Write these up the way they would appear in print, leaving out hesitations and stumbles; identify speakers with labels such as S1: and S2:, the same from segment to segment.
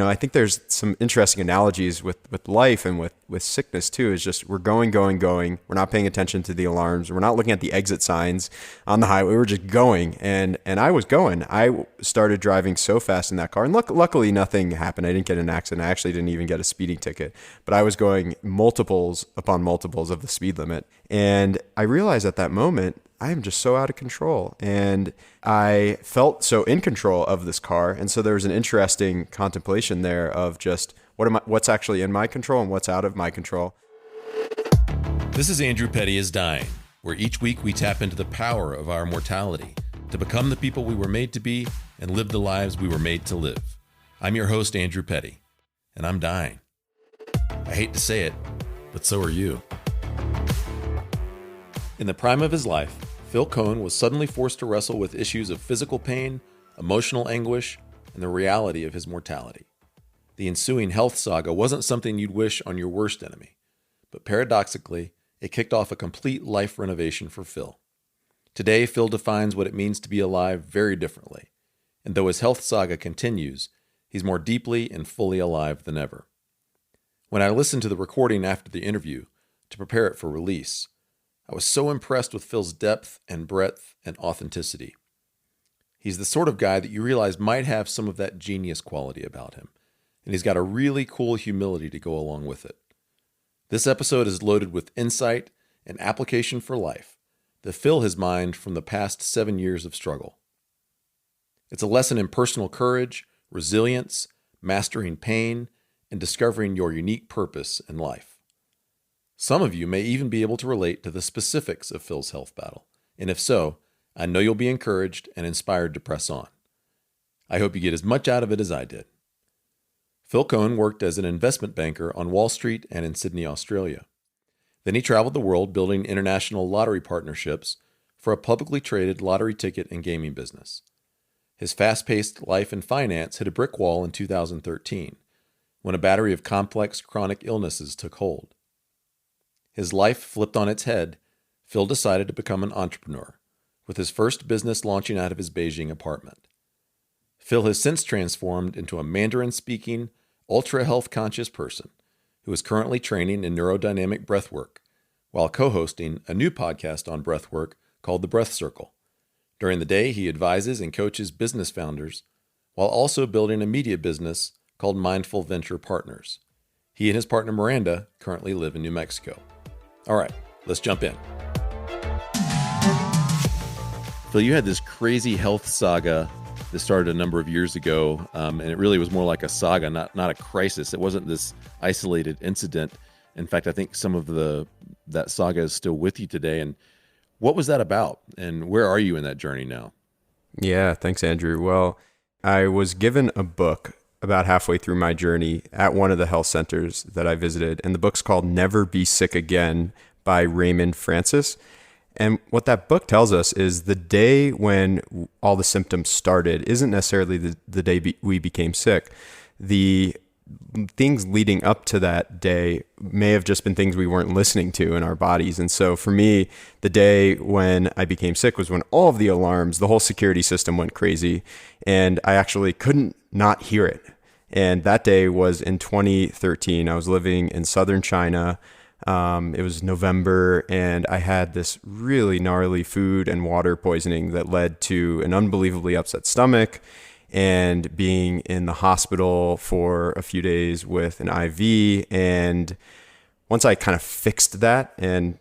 S1: I think there's some interesting analogies with life and with sickness too. Is just we're going. We're not paying attention to the alarms. We're not looking at the exit signs on the highway. We're just going. And I was going. I started driving so fast in that car. And luckily, nothing happened. I didn't get in an accident. I actually didn't even get a speeding ticket. But I was going multiples upon multiples of the speed limit. And I realized at that moment, I am just so out of control. And I felt so in control of this car. And so there was an interesting contemplation there of just what's actually in my control and what's out of my control.
S2: This is Andrew Petty is Dying, where each week we tap into the power of our mortality to become the people we were made to be and live the lives we were made to live. I'm your host, Andrew Petty, and I'm dying. I hate to say it, but so are you. In the prime of his life, Phil Kohn was suddenly forced to wrestle with issues of physical pain, emotional anguish, and the reality of his mortality. The ensuing health saga wasn't something you'd wish on your worst enemy, but paradoxically, it kicked off a complete life renovation for Phil. Today, Phil defines what it means to be alive very differently, and though his health saga continues, he's more deeply and fully alive than ever. When I listened to the recording after the interview to prepare it for release, I was so impressed with Phil's depth and breadth and authenticity. He's the sort of guy that you realize might have some of that genius quality about him, and he's got a really cool humility to go along with it. This episode is loaded with insight and application for life that fill his mind from the past 7 years of struggle. It's a lesson in personal courage, resilience, mastering pain, and discovering your unique purpose in life. Some of you may even be able to relate to the specifics of Phil's health battle, and if so, I know you'll be encouraged and inspired to press on. I hope you get as much out of it as I did. Phil Kohn worked as an investment banker on Wall Street and in Sydney, Australia. Then he traveled the world building international lottery partnerships for a publicly traded lottery ticket and gaming business. His fast-paced life in finance hit a brick wall in 2013, when a battery of complex chronic illnesses took hold. His life flipped on its head, Phil decided to become an entrepreneur, with his first business launching out of his Beijing apartment. Phil has since transformed into a Mandarin-speaking, ultra-health-conscious person who is currently training in neurodynamic breathwork while co-hosting a new podcast on breathwork called The Breath Circle. During the day, he advises and coaches business founders while also building a media business called Mindful Venture Partners. He and his partner Miranda currently live in New Mexico. All right, let's jump in. Phil, you had this crazy health saga that started a number of years ago, and it really was more like a saga, not a crisis. It wasn't this isolated incident. In fact, I think some of that saga is still with you today. And what was that about? And where are you in that journey now?
S1: Yeah, thanks, Andrew. Well, I was given a book about halfway through my journey at one of the health centers that I visited. And the book's called Never Be Sick Again by Raymond Francis. And what that book tells us is the day when all the symptoms started isn't necessarily the day we became sick. The things leading up to that day may have just been things we weren't listening to in our bodies. And so for me, the day when I became sick was when all of the alarms, the whole security system went crazy, and I actually couldn't not hear it. And that day was in 2013. I was living in southern China. It was November, and I had this really gnarly food and water poisoning that led to an unbelievably upset stomach and being in the hospital for a few days with an IV. And once I kind of fixed that and,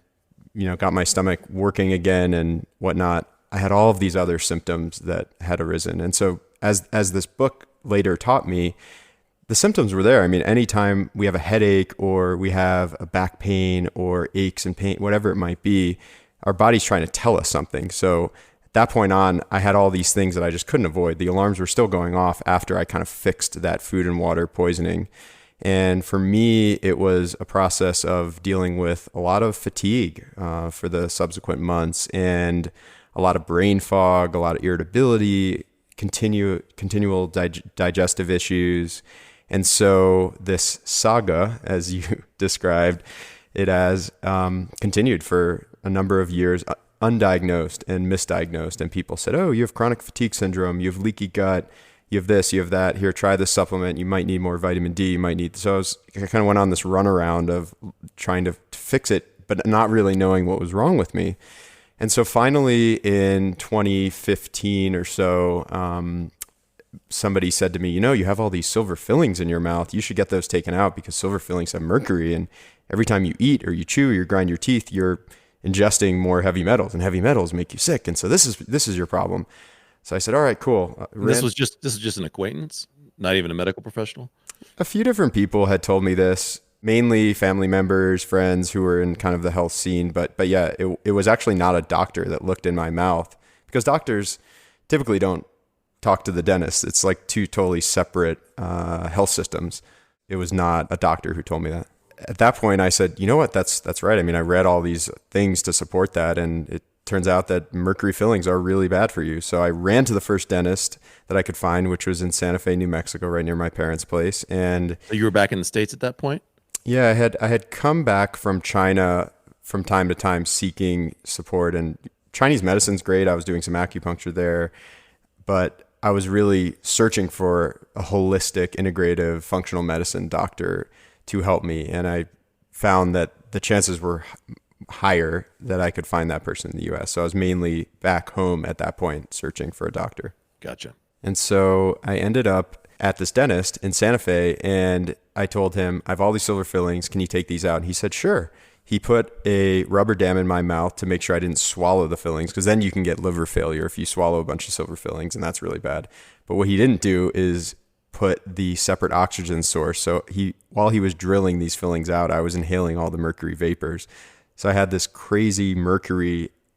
S1: got my stomach working again and whatnot, I had all of these other symptoms that had arisen. And so as this book later taught me, the symptoms were there. I mean, anytime we have a headache or we have a back pain or aches and pain, whatever it might be, our body's trying to tell us something. So at that point on, I had all these things that I just couldn't avoid. The alarms were still going off after I kind of fixed that food and water poisoning. And for me, it was a process of dealing with a lot of fatigue for the subsequent months, and a lot of brain fog, a lot of irritability, continual digestive issues. And so this saga, as you described, it has continued for a number of years, undiagnosed and misdiagnosed. And people said, oh, you have chronic fatigue syndrome, you have leaky gut, you have this, you have that. Here, try this supplement. You might need more vitamin D. You might need. So I kind of went on this runaround of trying to fix it, but not really knowing what was wrong with me. And so finally in 2015 or so, somebody said to me, you have all these silver fillings in your mouth. You should get those taken out because silver fillings have mercury. And every time you eat or you chew or you grind your teeth, you're ingesting more heavy metals, and heavy metals make you sick. And so this is your problem. So I said, all right, cool.
S2: This is just an acquaintance, not even a medical professional?
S1: A few different people had told me this, mainly family members, friends who were in kind of the health scene. But yeah, it was actually not a doctor that looked in my mouth, because doctors typically don't talk to the dentist. It's like two totally separate health systems. It was not a doctor who told me that. At that point, I said, you know what, that's right. I mean, I read all these things to support that, and it turns out that mercury fillings are really bad for you. So I ran to the first dentist that I could find, which was in Santa Fe, New Mexico, right near my parents' place. And
S2: you were back in the States at that point?
S1: Yeah, I had come back from China from time to time seeking support, and Chinese medicine's great. I was doing some acupuncture there, but I was really searching for a holistic, integrative, functional medicine doctor to help me. And I found that the chances were higher that I could find that person in the US. So I was mainly back home at that point searching for a doctor.
S2: Gotcha.
S1: And so I ended up at this dentist in Santa Fe, and I told him, I have all these silver fillings. Can you take these out? And he said, sure. He put a rubber dam in my mouth to make sure I didn't swallow the fillings, because then you can get liver failure if you swallow a bunch of silver fillings, and that's really bad. But what he didn't do is put the separate oxygen source. So while he was drilling these fillings out, I was inhaling all the mercury vapors. So I had this crazy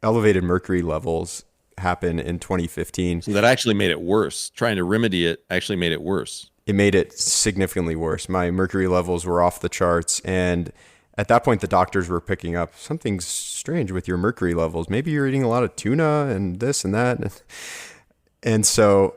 S1: elevated mercury levels happen in 2015.
S2: So that actually made it worse. Trying to remedy it actually made it worse.
S1: It made it significantly worse. My mercury levels were off the charts. And at that point, the doctors were picking up something's strange with your mercury levels. Maybe you're eating a lot of tuna and this and that. And so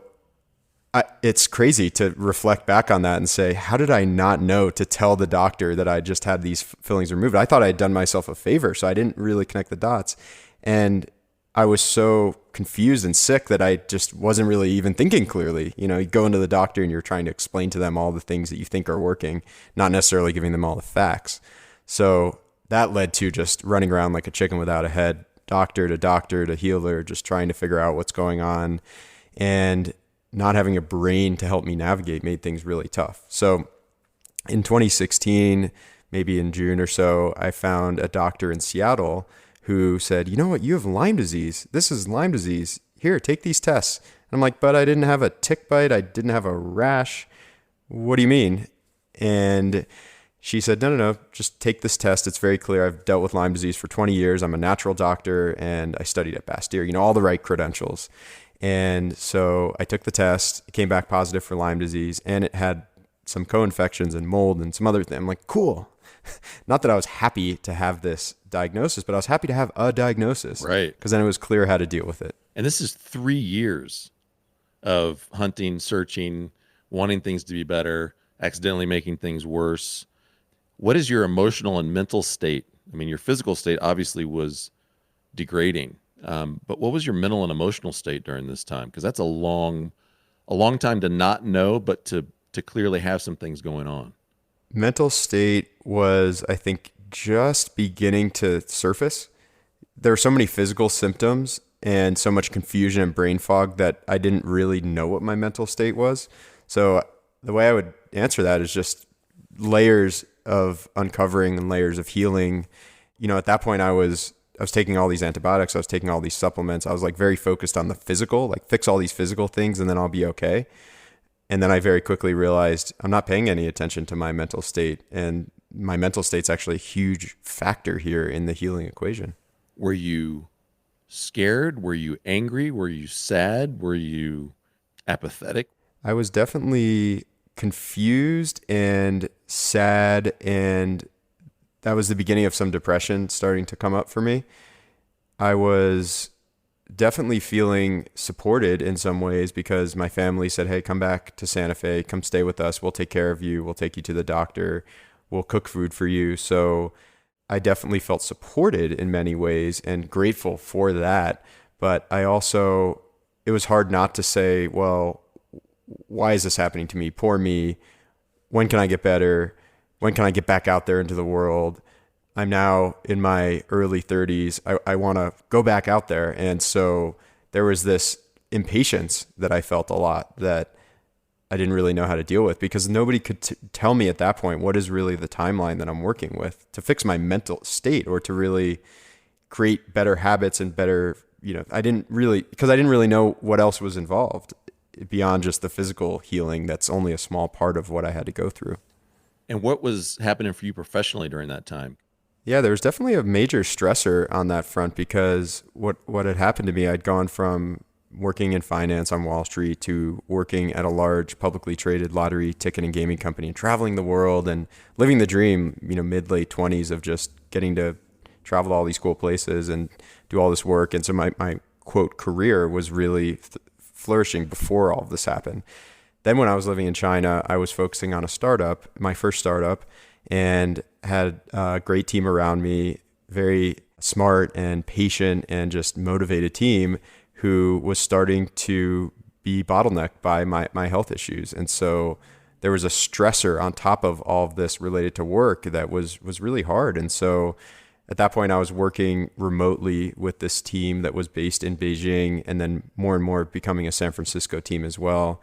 S1: it's crazy to reflect back on that and say, how did I not know to tell the doctor that I just had these fillings removed? I thought I had done myself a favor, so I didn't really connect the dots. And I was so confused and sick that I just wasn't really even thinking clearly. You go into the doctor and you're trying to explain to them all the things that you think are working, not necessarily giving them all the facts. So that led to just running around like a chicken without a head, doctor to healer, just trying to figure out what's going on. And not having a brain to help me navigate made things really tough. So in 2016, maybe in June or so, I found a doctor in Seattle who said, you know what, you have Lyme disease. This is Lyme disease. Here, take these tests. And I'm like, but I didn't have a tick bite. I didn't have a rash. What do you mean? And she said, no, just take this test. It's very clear. I've dealt with Lyme disease for 20 years. I'm a natural doctor, and I studied at Bastyr, all the right credentials. And so I took the test, it came back positive for Lyme disease, and it had some co-infections and mold and some other things. I'm like, cool. Not that I was happy to have this diagnosis, but I was happy to have a diagnosis.
S2: Right.
S1: Because then it was clear how to deal with it.
S2: And this is 3 years of hunting, searching, wanting things to be better, accidentally making things worse. What is your emotional and mental state? I mean, your physical state obviously was degrading. But what was your mental and emotional state during this time? Because that's a long time to not know, but to clearly have some things going on.
S1: Mental state was, I think, just beginning to surface. There were so many physical symptoms and so much confusion and brain fog that I didn't really know what my mental state was. So the way I would answer that is just layers of uncovering and layers of healing. At that point, I was taking all these antibiotics. I was taking all these supplements. I was like very focused on the physical, like fix all these physical things and then I'll be okay. And then I very quickly realized I'm not paying any attention to my mental state. And my mental state's actually a huge factor here in the healing equation.
S2: Were you scared? Were you angry? Were you sad? Were you apathetic?
S1: I was definitely confused and sad, and that was the beginning of some depression starting to come up for me. I was definitely feeling supported in some ways because my family said, hey, come back to Santa Fe, come stay with us. We'll take care of you. We'll take you to the doctor. We'll cook food for you. So I definitely felt supported in many ways and grateful for that. But it was hard not to say, well, why is this happening to me? Poor me. When can I get better? When can I get back out there into the world? I'm now in my early 30s. I want to go back out there. And so there was this impatience that I felt a lot that I didn't really know how to deal with, because nobody could tell me at that point what is really the timeline that I'm working with to fix my mental state or to really create better habits and better, I didn't really know what else was involved beyond just the physical healing. That's only a small part of what I had to go through.
S2: And what was happening for you professionally during that time?
S1: Yeah, there was definitely a major stressor on that front, because what had happened to me, I'd gone from working in finance on Wall Street to working at a large publicly traded lottery ticket and gaming company and traveling the world and living the dream, mid late 20s of just getting to travel to all these cool places and do all this work. And so my quote career was really flourishing before all of this happened. Then when I was living in China, I was focusing on a startup, my first startup, and had a great team around me, very smart and patient and just motivated team who was starting to be bottlenecked by my health issues. And so there was a stressor on top of all of this related to work that was really hard. And so at that point, I was working remotely with this team that was based in Beijing, and then more and more becoming a San Francisco team as well.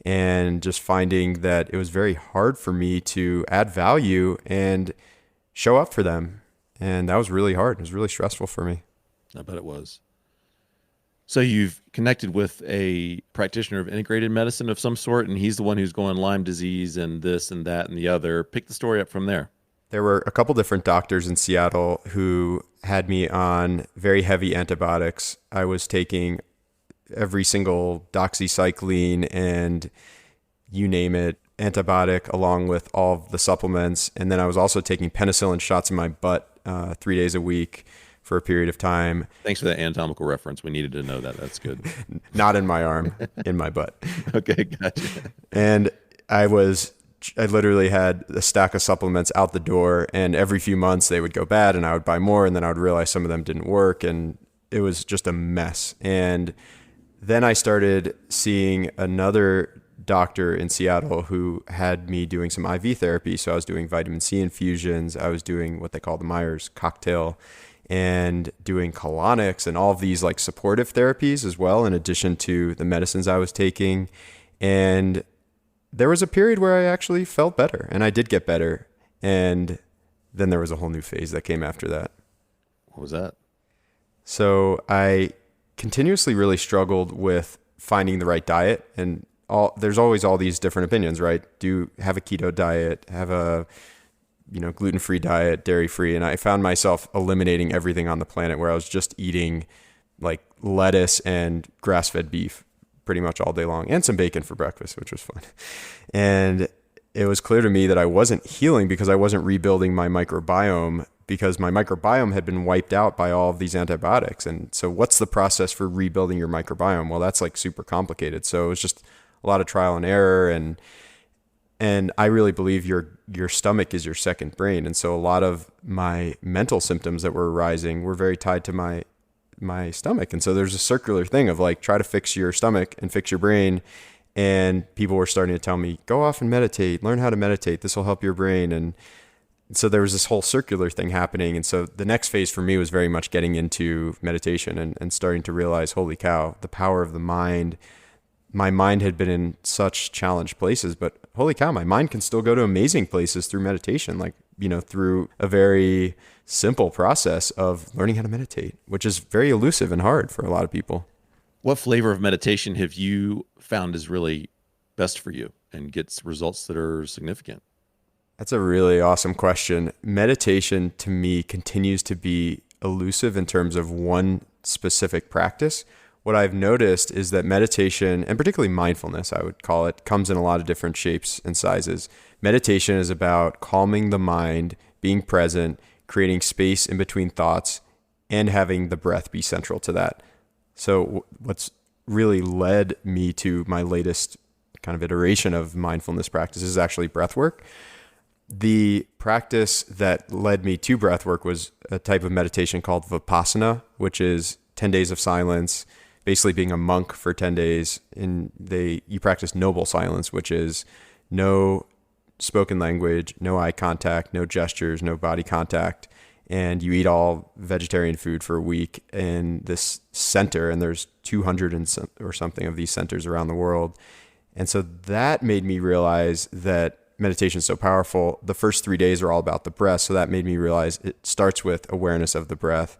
S1: And just finding that it was very hard for me to add value and show up for them. And that was really hard. It was really stressful for me.
S2: I bet it was. So you've connected with a practitioner of integrated medicine of some sort, and he's the one who's going Lyme disease and this and that and the other. Pick the story up from there.
S1: There were a couple different doctors in Seattle who had me on very heavy antibiotics. I was taking every single doxycycline and you name it, antibiotic, along with all of the supplements. And then I was also taking penicillin shots in my butt 3 days a week for a period of time.
S2: Thanks for that anatomical reference. We needed to know that. That's good.
S1: Not in my arm, in my butt.
S2: Okay, gotcha.
S1: And I literally had a stack of supplements out the door, and every few months they would go bad and I would buy more, and then I would realize some of them didn't work, and it was just a mess. And then I started seeing another doctor in Seattle who had me doing some IV therapy. So I was doing vitamin C infusions. I was doing what they call the Myers cocktail, and doing colonics and all of these like supportive therapies as well, in addition to the medicines I was taking. And there was a period where I actually felt better, and I did get better. And then there was a whole new phase that came after that.
S2: What was that?
S1: So I continuously really struggled with finding the right diet, and there's always all these different opinions, right? Have a keto diet, have a gluten-free diet, dairy-free. And I found myself eliminating everything on the planet, where I was just eating like lettuce and grass-fed beef pretty much all day long, and some bacon for breakfast, which was fun. And it was clear to me that I wasn't healing because I wasn't rebuilding my microbiome, because my microbiome had been wiped out by all of these antibiotics. And so what's the process for rebuilding your microbiome? Well, that's like super complicated. So it was just a lot of trial and error. And I really believe your stomach is your second brain. And so a lot of my mental symptoms that were arising were very tied to my stomach. And so there's a circular thing of like, try to fix your stomach and fix your brain. And people were starting to tell me, go off and meditate, learn how to meditate. This will help your brain. And so there was this whole circular thing happening. And so the next phase for me was very much getting into meditation and starting to realize, holy cow, the power of the mind. My mind had been in such challenged places, but holy cow, my mind can still go to amazing places through meditation, like, through a very simple process of learning how to meditate, which is very elusive and hard for a lot of people.
S2: What flavor of meditation have you found is really best for you and gets results that are significant?
S1: That's a really awesome question. Meditation to me continues to be elusive in terms of one specific practice. What I've noticed is that meditation, and particularly mindfulness, I would call it, comes in a lot of different shapes and sizes. Meditation is about calming the mind, being present, creating space in between thoughts, and having the breath be central to that. So what's really led me to my latest kind of iteration of mindfulness practice is actually breath work. The practice that led me to breath work was a type of meditation called Vipassana, which is 10 days of silence, basically being a monk for 10 days. And you practice noble silence, which is no spoken language, no eye contact, no gestures, no body contact. And you eat all vegetarian food for a week in this center. And there's 200 or something of these centers around the world. And so that made me realize that meditation is so powerful. The first 3 days are all about the breath. So that made me realize it starts with awareness of the breath.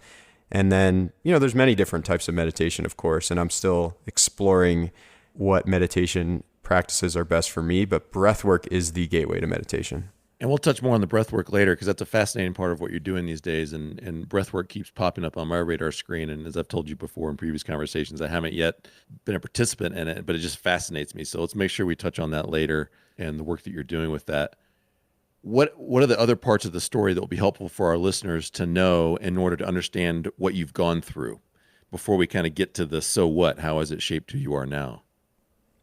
S1: And then, there's many different types of meditation, of course, and I'm still exploring what meditation practices are best for me, but breath work is the gateway to meditation.
S2: And we'll touch more on the breath work later, because that's a fascinating part of what you're doing these days. And breath work keeps popping up on my radar screen. And as I've told you before in previous conversations, I haven't yet been a participant in it, but it just fascinates me. So let's make sure we touch on that later and the work that you're doing with that. What are the other parts of the story that will be helpful for our listeners to know in order to understand what you've gone through before we kind of get to the so what? How has it shaped who you are now?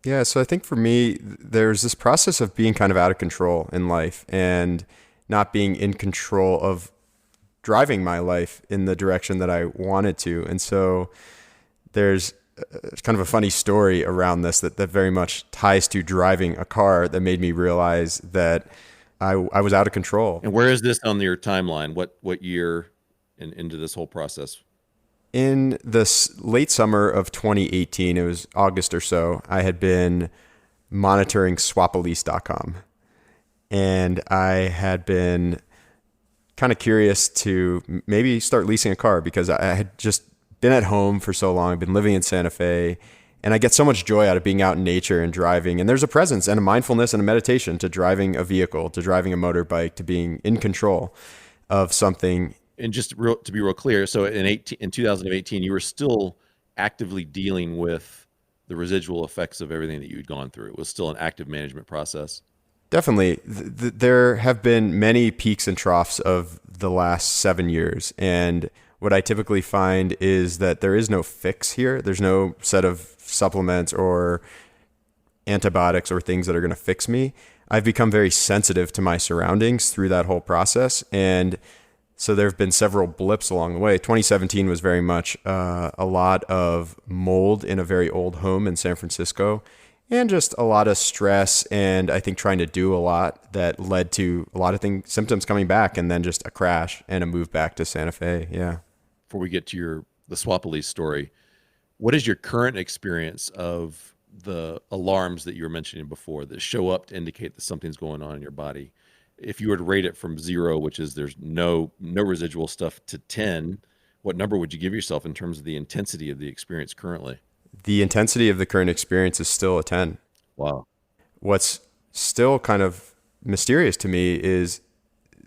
S1: Yeah, so I think for me, there's this process of being kind of out of control in life and not being in control of driving my life in the direction that I wanted to. And so there's kind of a funny story around this that very much ties to driving a car that made me realize that I was out of control.
S2: And where is this on your timeline? What year into this whole process?
S1: In the late summer of 2018, it was August or so, I had been monitoring swapolice.com. And I had been kind of curious to maybe start leasing a car because I had just been at home for so long. I've been living in Santa Fe. And I get so much joy out of being out in nature and driving. And there's a presence and a mindfulness and a meditation to driving a vehicle, to driving a motorbike, to being in control of something.
S2: And just to be real clear, so in 2018, you were still actively dealing with the residual effects of everything that you'd gone through. It was still an active management process.
S1: Definitely. There have been many peaks and troughs of the last 7 years. And what I typically find is that there is no fix here. There's no set of supplements or antibiotics or things that are going to fix me. I've become very sensitive to my surroundings through that whole process. And so there have been several blips along the way. 2017 was very much a lot of mold in a very old home in San Francisco and just a lot of stress and I think trying to do a lot that led to a lot of symptoms coming back and then just a crash and a move back to Santa Fe. Yeah.
S2: Before we get to the Swapolice story, what is your current experience of the alarms that you were mentioning before that show up to indicate that something's going on in your body? If you were to rate it from 0, which is there's no residual stuff, to 10, what number would you give yourself in terms of the intensity of the experience currently?
S1: The intensity of the current experience is still a 10.
S2: Wow.
S1: What's still kind of mysterious to me is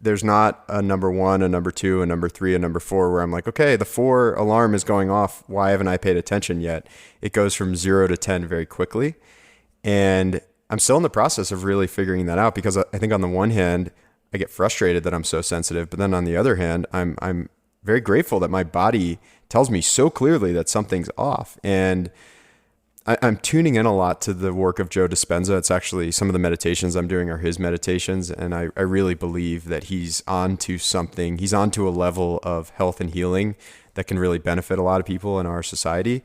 S1: there's not a number 1, a number 2, a number 3, a number 4 where I'm like, okay, the 4 alarm is going off. Why haven't I paid attention yet? It goes from 0 to 10 very quickly. And I'm still in the process of really figuring that out because I think on the one hand, I get frustrated that I'm so sensitive, but then on the other hand, I'm very grateful that my body tells me so clearly that something's off. And I'm tuning in a lot to the work of Joe Dispenza. It's actually some of the meditations I'm doing are his meditations. And I really believe that he's onto something. He's onto a level of health and healing that can really benefit a lot of people in our society.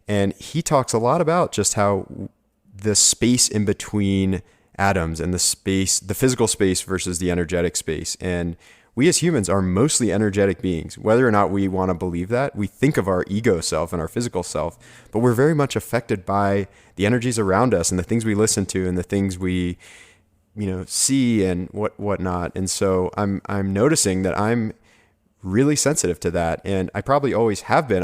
S1: And he talks a lot about just how the space in between atoms and the physical space versus the energetic space. And we as humans are mostly energetic beings. Whether or not we want to believe that, we think of our ego self and our physical self, but we're very much affected by the energies around us and the things we listen to and the things we, see and whatnot. And so I'm noticing that I'm really sensitive to that. And I probably always have been.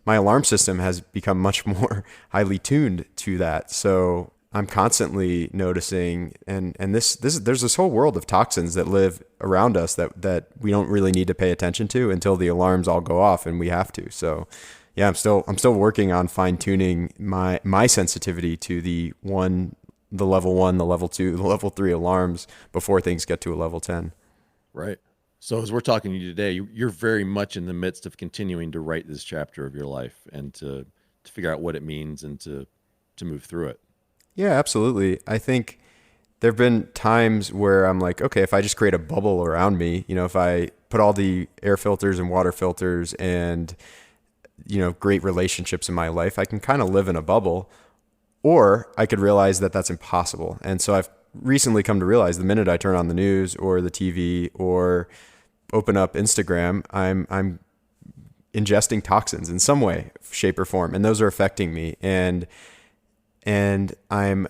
S1: My alarm system has become much more highly tuned to that. So I'm constantly noticing, and there's this whole world of toxins that live around us that we don't really need to pay attention to until the alarms all go off and we have to. So yeah, I'm still working on fine tuning my sensitivity to the level 1, the level 2, the level 3 alarms before things get to a level 10.
S2: Right. So as we're talking to you today, you're very much in the midst of continuing to write this chapter of your life and to figure out what it means and to move through it.
S1: Yeah, absolutely. I think there have been times where I'm like, okay, if I just create a bubble around me, if I put all the air filters and water filters and great relationships in my life, I can kind of live in a bubble, or I could realize that that's impossible. And so I've recently come to realize the minute I turn on the news or the TV or open up Instagram, I'm ingesting toxins in some way, shape, or form, and those are affecting me. And I'm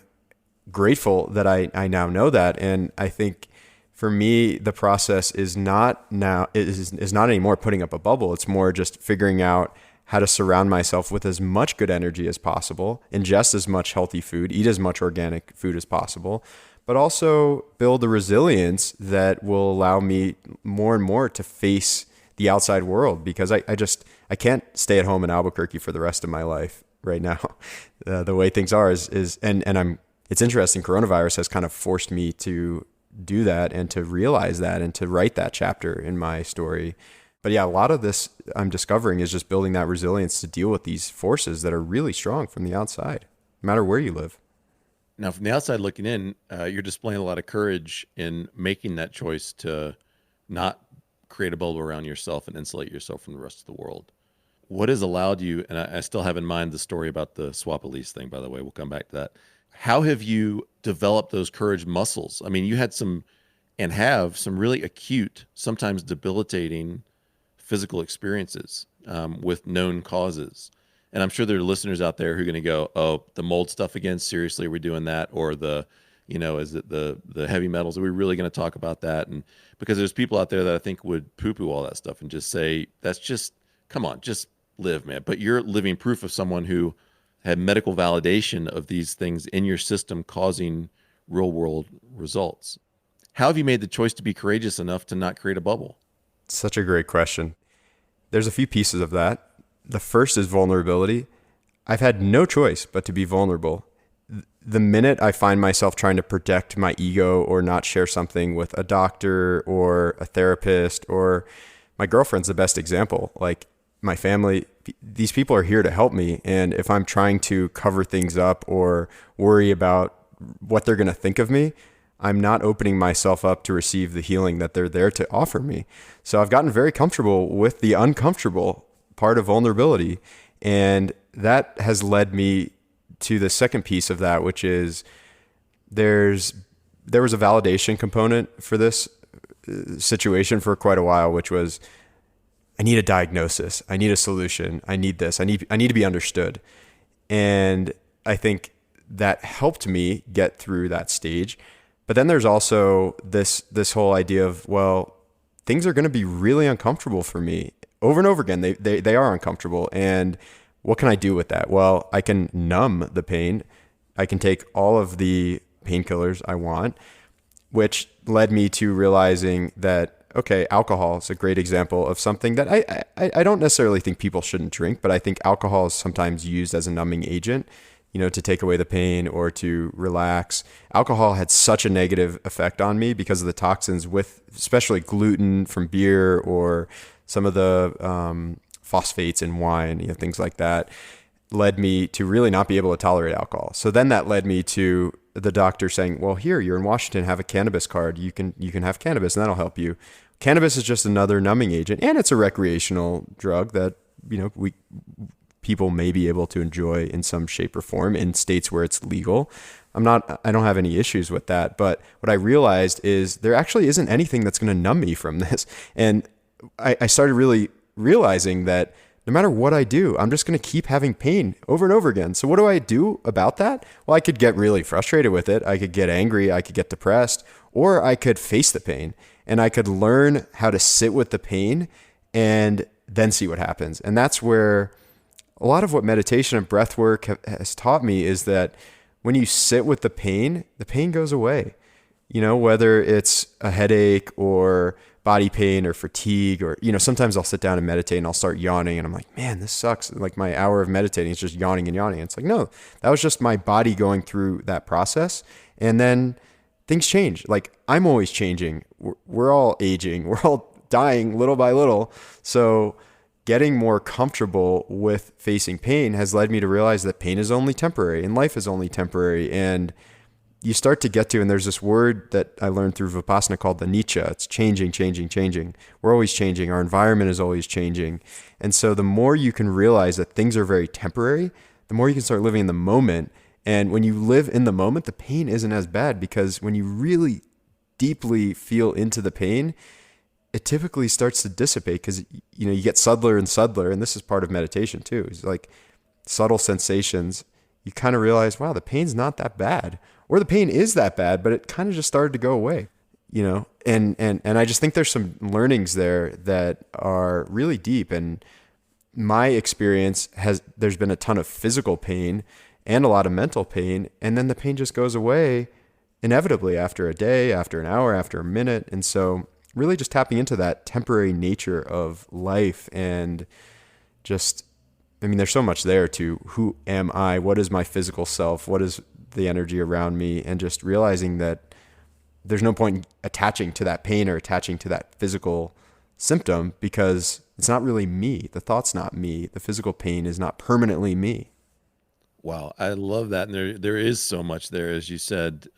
S1: grateful that I now know that. And I think for me, the process is not anymore putting up a bubble. It's more just figuring out how to surround myself with as much good energy as possible, ingest as much healthy food, eat as much organic food as possible, but also build a resilience that will allow me more and more to face the outside world, because I can't stay at home in Albuquerque for the rest of my life right now. The way things are it's interesting. Coronavirus has kind of forced me to do that and to realize that and to write that chapter in my story. But yeah, a lot of this I'm discovering is just building that resilience to deal with these forces that are really strong from the outside, no matter where you live.
S2: Now, from the outside looking in, you're displaying a lot of courage in making that choice to not create a bubble around yourself and insulate yourself from the rest of the world. What has allowed you, and I still have in mind the story about the swap Elise thing, by the way, we'll come back to that. How have you developed those courage muscles? I mean, you had some and have some really acute, sometimes debilitating physical experiences with known causes. And I'm sure there are listeners out there who are going to go, oh, the mold stuff again, seriously, are we doing that? Or is it the heavy metals? Are we really going to talk about that? And because there's people out there that I think would poo-poo all that stuff and just say, that's just, come on, just live, man. But you're living proof of someone who had medical validation of these things in your system causing real world results. How have you made the choice to be courageous enough to not create a bubble?
S1: Such a great question. There's a few pieces of that. The first is vulnerability. I've had no choice but to be vulnerable. The minute I find myself trying to protect my ego or not share something with a doctor or a therapist, or my girlfriend's the best example, like my family, these people are here to help me. And if I'm trying to cover things up or worry about what they're going to think of me, I'm not opening myself up to receive the healing that they're there to offer me. So I've gotten very comfortable with the uncomfortable part of vulnerability. And that has led me to the second piece of that, which is there was a validation component for this situation for quite a while, which was, I need a diagnosis. I need a solution. I need this. I need to be understood. And I think that helped me get through that stage. But then there's also this whole idea of, well, things are going to be really uncomfortable for me over and over again. They are uncomfortable. And what can I do with that? Well, I can numb the pain. I can take all of the painkillers I want, which led me to realizing that, okay, alcohol is a great example of something that I don't necessarily think people shouldn't drink, but I think alcohol is sometimes used as a numbing agent, to take away the pain or to relax. Alcohol had such a negative effect on me because of the toxins, with especially gluten from beer or some of the phosphates in wine, things like that, led me to really not be able to tolerate alcohol. So then that led me to the doctor saying, well, here, you're in Washington, have a cannabis card. You can have cannabis and that'll help you. Cannabis is just another numbing agent, and it's a recreational drug that, people may be able to enjoy in some shape or form in states where it's legal. I don't have any issues with that. But what I realized is there actually isn't anything that's going to numb me from this. And I started really realizing that no matter what I do, I'm just going to keep having pain over and over again. So what do I do about that? Well, I could get really frustrated with it. I could get angry. I could get depressed, or I could face the pain and I could learn how to sit with the pain and then see what happens. And that's where a lot of what meditation and breath work has taught me is that when you sit with the pain goes away. Whether it's a headache or body pain or fatigue, or, sometimes I'll sit down and meditate and I'll start yawning and I'm like, man, this sucks. Like my hour of meditating is just yawning and yawning. It's like, no, that was just my body going through that process. And then things change. Like I'm always changing. We're all aging. We're all dying little by little. So getting more comfortable with facing pain has led me to realize that pain is only temporary and life is only temporary. And you start to get to, and there's this word that I learned through Vipassana called the Nietzsche. It's changing, changing, changing. We're always changing. Our environment is always changing. And so the more you can realize that things are very temporary, the more you can start living in the moment. And when you live in the moment, the pain isn't as bad, because when you really deeply feel into the pain, it typically starts to dissipate, because you get subtler and subtler. And this is part of meditation too. It's like subtle sensations. You kind of realize, wow, the pain's not that bad, or the pain is that bad, but it kind of just started to go away, and I just think there's some learnings there that are really deep. And my experience there's been a ton of physical pain and a lot of mental pain, and then the pain just goes away inevitably after a day, after an hour, after a minute. And so really just tapping into that temporary nature of life, and just, there's so much there to who am I? What is my physical self? What is the energy around me? And just realizing that there's no point in attaching to that pain or attaching to that physical symptom, because it's not really me. The thought's not me. The physical pain is not permanently me.
S2: Wow, I love that. And there is so much there, as you said.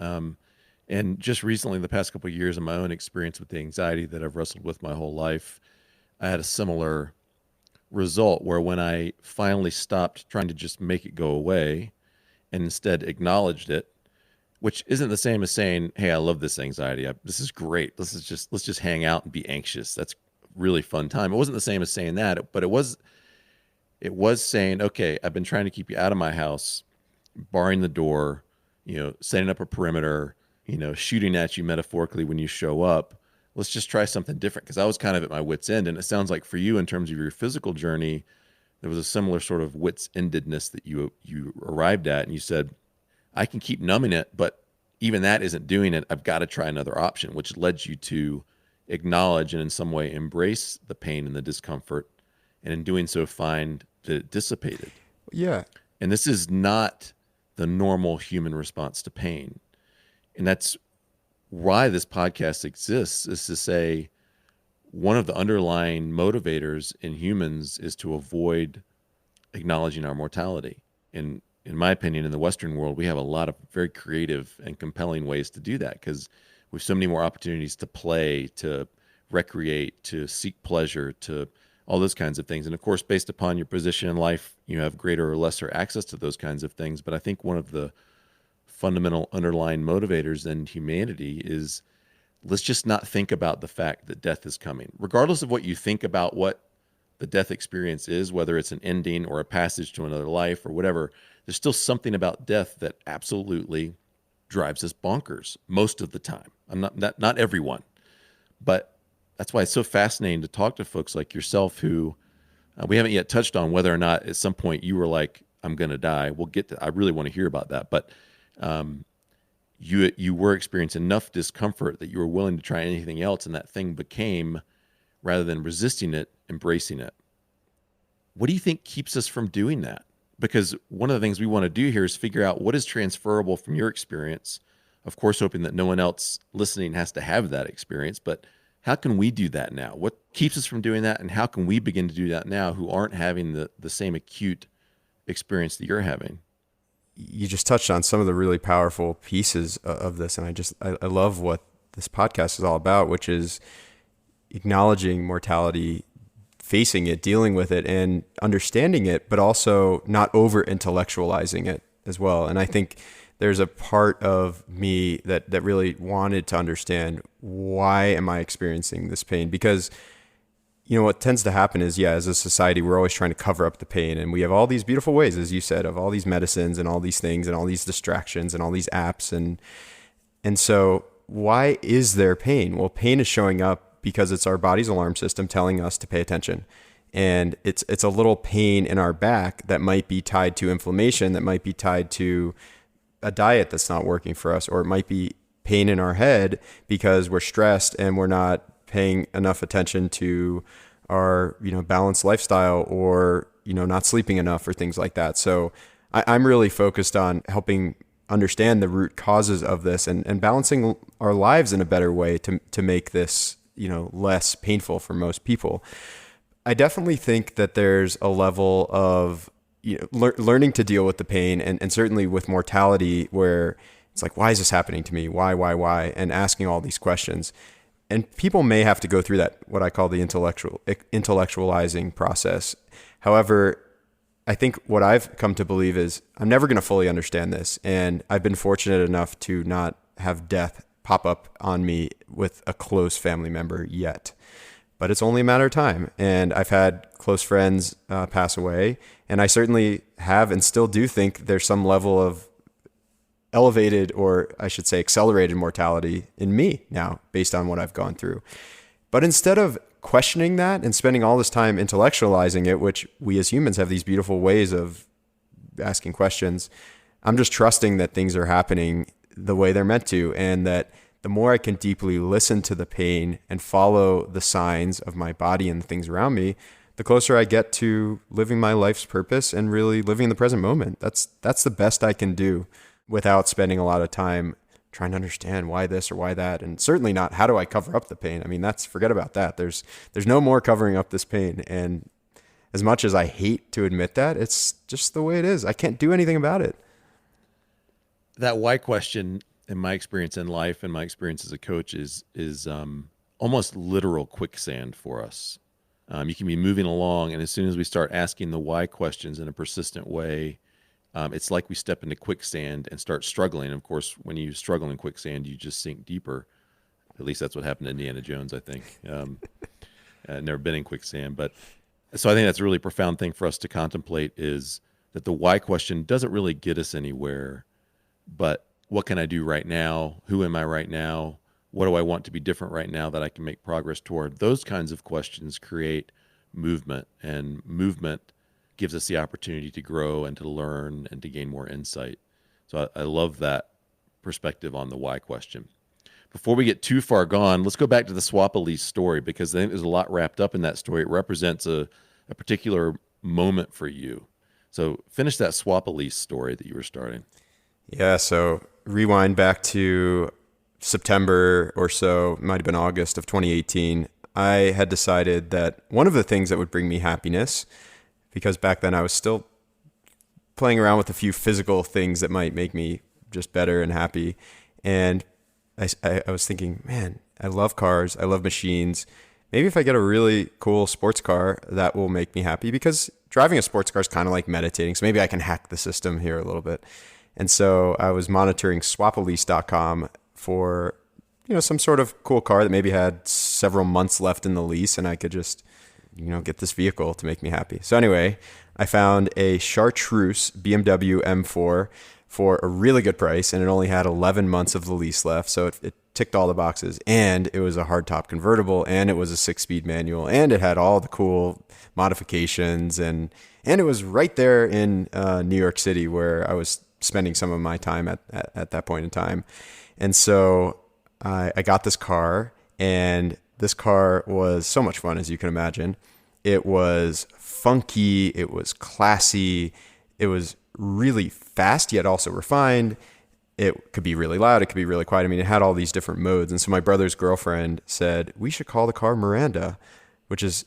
S2: And just recently, the past couple of years, in my own experience with the anxiety that I've wrestled with my whole life, I had a similar result where when I finally stopped trying to just make it go away and instead acknowledged it, which isn't the same as saying, hey, I love this anxiety. This is great. Let's just hang out and be anxious. That's a really fun time. It wasn't the same as saying that, but it was saying, okay, I've been trying to keep you out of my house, barring the door, setting up a perimeter, shooting at you metaphorically when you show up. Let's just try something different, because I was kind of at my wit's end. And it sounds like for you, in terms of your physical journey, there was a similar sort of wit's endedness that you arrived at. And you said, I can keep numbing it, but even that isn't doing it. I've got to try another option, which led you to acknowledge and in some way embrace the pain and the discomfort. And in doing so, find that it dissipated.
S1: Yeah.
S2: And this is not the normal human response to pain. And that's why this podcast exists, is to say one of the underlying motivators in humans is to avoid acknowledging our mortality. And in my opinion, in the Western world, we have a lot of very creative and compelling ways to do that, because we have so many more opportunities to play, to recreate, to seek pleasure, to all those kinds of things. And of course, based upon your position in life, you have greater or lesser access to those kinds of things. But I think one of the fundamental underlying motivators in humanity is, let's just not think about the fact that death is coming. Regardless of what you think about what the death experience is, whether it's an ending or a passage to another life or whatever, there's still something about death that absolutely drives us bonkers most of the time. I'm not everyone, but that's why it's so fascinating to talk to folks like yourself who we haven't yet touched on whether or not at some point you were like, I'm going to die. We'll get to, I really want to hear about that. But you were experiencing enough discomfort that you were willing to try anything else, and that thing became, rather than resisting it, embracing it. What do you think keeps us from doing that? Because one of the things we want to do here is figure out what is transferable from your experience, of course, hoping that no one else listening has to have that experience, but how can we do that now? What keeps us from doing that, and how can we begin to do that now who aren't having the same acute experience that you're having?
S1: You just touched on some of the really powerful pieces of this. And I love what this podcast is all about, which is acknowledging mortality, facing it, dealing with it, and understanding it, but also not over intellectualizing it as well. And I think there's a part of me that really wanted to understand, why am I experiencing this pain? Because what tends to happen is, as a society, we're always trying to cover up the pain. And we have all these beautiful ways, as you said, of all these medicines and all these things and all these distractions and all these apps. And so why is there pain? Well, pain is showing up because it's our body's alarm system telling us to pay attention. And it's a little pain in our back that might be tied to inflammation, that might be tied to a diet that's not working for us, or it might be pain in our head because we're stressed and we're not paying enough attention to our, balanced lifestyle, or, not sleeping enough, or things like that. So I'm really focused on helping understand the root causes of this, and balancing our lives in a better way to make this, less painful for most people. I definitely think that there's a level of, learning to deal with the pain, and certainly with mortality, where It's like, why is this happening to me? Why? And asking all these questions. And people may have to go through that, what I call the intellectualizing process. However, I think what I've come to believe is I'm never going to fully understand this. And I've been fortunate enough to not have death pop up on me with a close family member yet. But it's only a matter of time. And I've had close friends pass away. And I certainly have and still do think there's some level of elevated, or I should say accelerated mortality in me now based on what I've gone through. But instead of questioning that and spending all this time intellectualizing it, which we as humans have these beautiful ways of asking questions, I'm just trusting that things are happening the way they're meant to, and that the more I can deeply listen to the pain and follow the signs of my body and the things around me, the closer I get to living my life's purpose and really living in the present moment. That's the best I can do without spending a lot of time trying to understand why this or why that, and certainly not how do I cover up the pain. I mean, forget about that. There's no more covering up this pain. And as much as I hate to admit that, it's just the way it is. I can't do anything about it.
S2: That why question, in my experience in life and my experience as a coach, is almost literal quicksand for us. You can be moving along, and as soon as we start asking the why questions in a persistent way, it's like we step into quicksand and start struggling. Of course, when you struggle in quicksand, you just sink deeper. At least that's what happened to Indiana Jones, I think. I've never been in quicksand. But so I think that's a really profound thing for us to contemplate, is that the why question doesn't really get us anywhere. But what can I do right now? Who am I right now? What do I want to be different right now that I can make progress toward? Those kinds of questions create movement, and movement gives us the opportunity to grow and to learn and to gain more insight. So I love that perspective on the why question. Before we get too far gone, let's go back to the swap a lease story, because I think there's a lot wrapped up in that story. It represents a particular moment for you. So finish that swap a lease story that you were starting.
S1: Yeah, so rewind back to September or so, it might have been August of 2018. I had decided that one of the things that would bring me happiness, because back then I was still playing around with a few physical things that might make me just better and happy. And I was thinking, man, I love cars. I love machines. Maybe if I get a really cool sports car, that will make me happy, because driving a sports car is kind of like meditating. So maybe I can hack the system here a little bit. And so I was monitoring swapalease.com for, some sort of cool car that maybe had several months left in the lease, and I could just get this vehicle to make me happy. So anyway, I found a chartreuse BMW M4 for a really good price, and it only had 11 months of the lease left. So it ticked all the boxes, and it was a hardtop convertible, and it was a 6-speed manual, and it had all the cool modifications, and it was right there in New York City, where I was spending some of my time at that point in time. And so I got this car, and this car was so much fun, as you can imagine. It was funky. It was classy. It was really fast, yet also refined. It could be really loud. It could be really quiet. I mean, it had all these different modes. And so my brother's girlfriend said, we should call the car Miranda, which is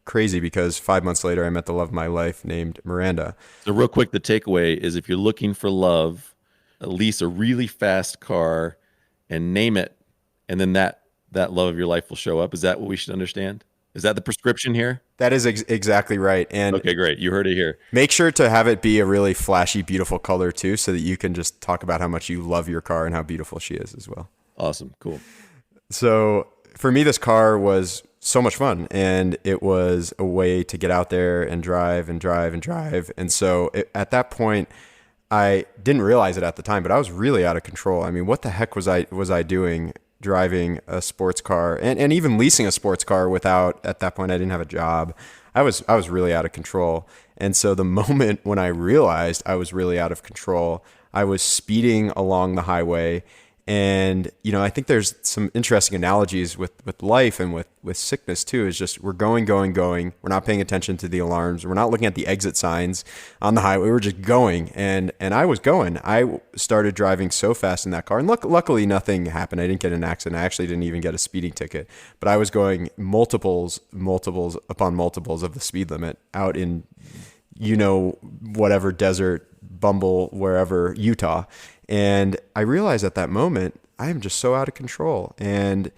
S1: crazy because 5 months later, I met the love of my life named Miranda.
S2: So real quick, the takeaway is, if you're looking for love, lease a really fast car and name it, and then that love of your life will show up. Is that what we should understand? Is that the prescription here?
S1: That is exactly right. And
S2: okay, great. You heard it here.
S1: Make sure to have it be a really flashy, beautiful color too, so that you can just talk about how much you love your car and how beautiful she is as well.
S2: Awesome. Cool.
S1: So for me, this car was so much fun, and it was a way to get out there and drive and drive and drive. And so at that point, I didn't realize it at the time, but I was really out of control. I mean, what the heck was I doing driving a sports car and even leasing a sports car without, at that point, I didn't have a job. I was really out of control. And so the moment when I realized I was really out of control, I was speeding along the highway. And, I think there's some interesting analogies with life and with sickness too, is just we're going. We're not paying attention to the alarms. We're not looking at the exit signs on the highway. We're just going. And I was going. I started driving so fast in that car. And luckily nothing happened. I didn't get in an accident. I actually didn't even get a speeding ticket. But I was going multiples upon multiples of the speed limit out in, whatever desert, Bumble, wherever, Utah. And I realized at that moment, I am just so out of control. And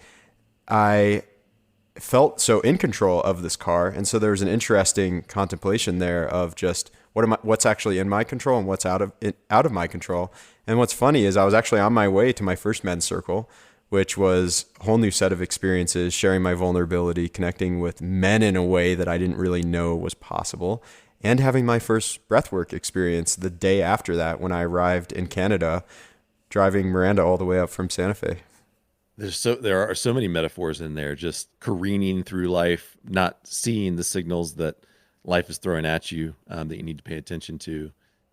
S1: I felt so in control of this car. And so there was an interesting contemplation there of just what's actually in my control and what's out of my control. And what's funny is I was actually on my way to my first men's circle, which was a whole new set of experiences, sharing my vulnerability, connecting with men in a way that I didn't really know was possible, and having my first breathwork experience the day after that when I arrived in Canada, driving Miranda all the way up from Santa Fe.
S2: There are so many metaphors in there, just careening through life, not seeing the signals that life is throwing at you that you need to pay attention to.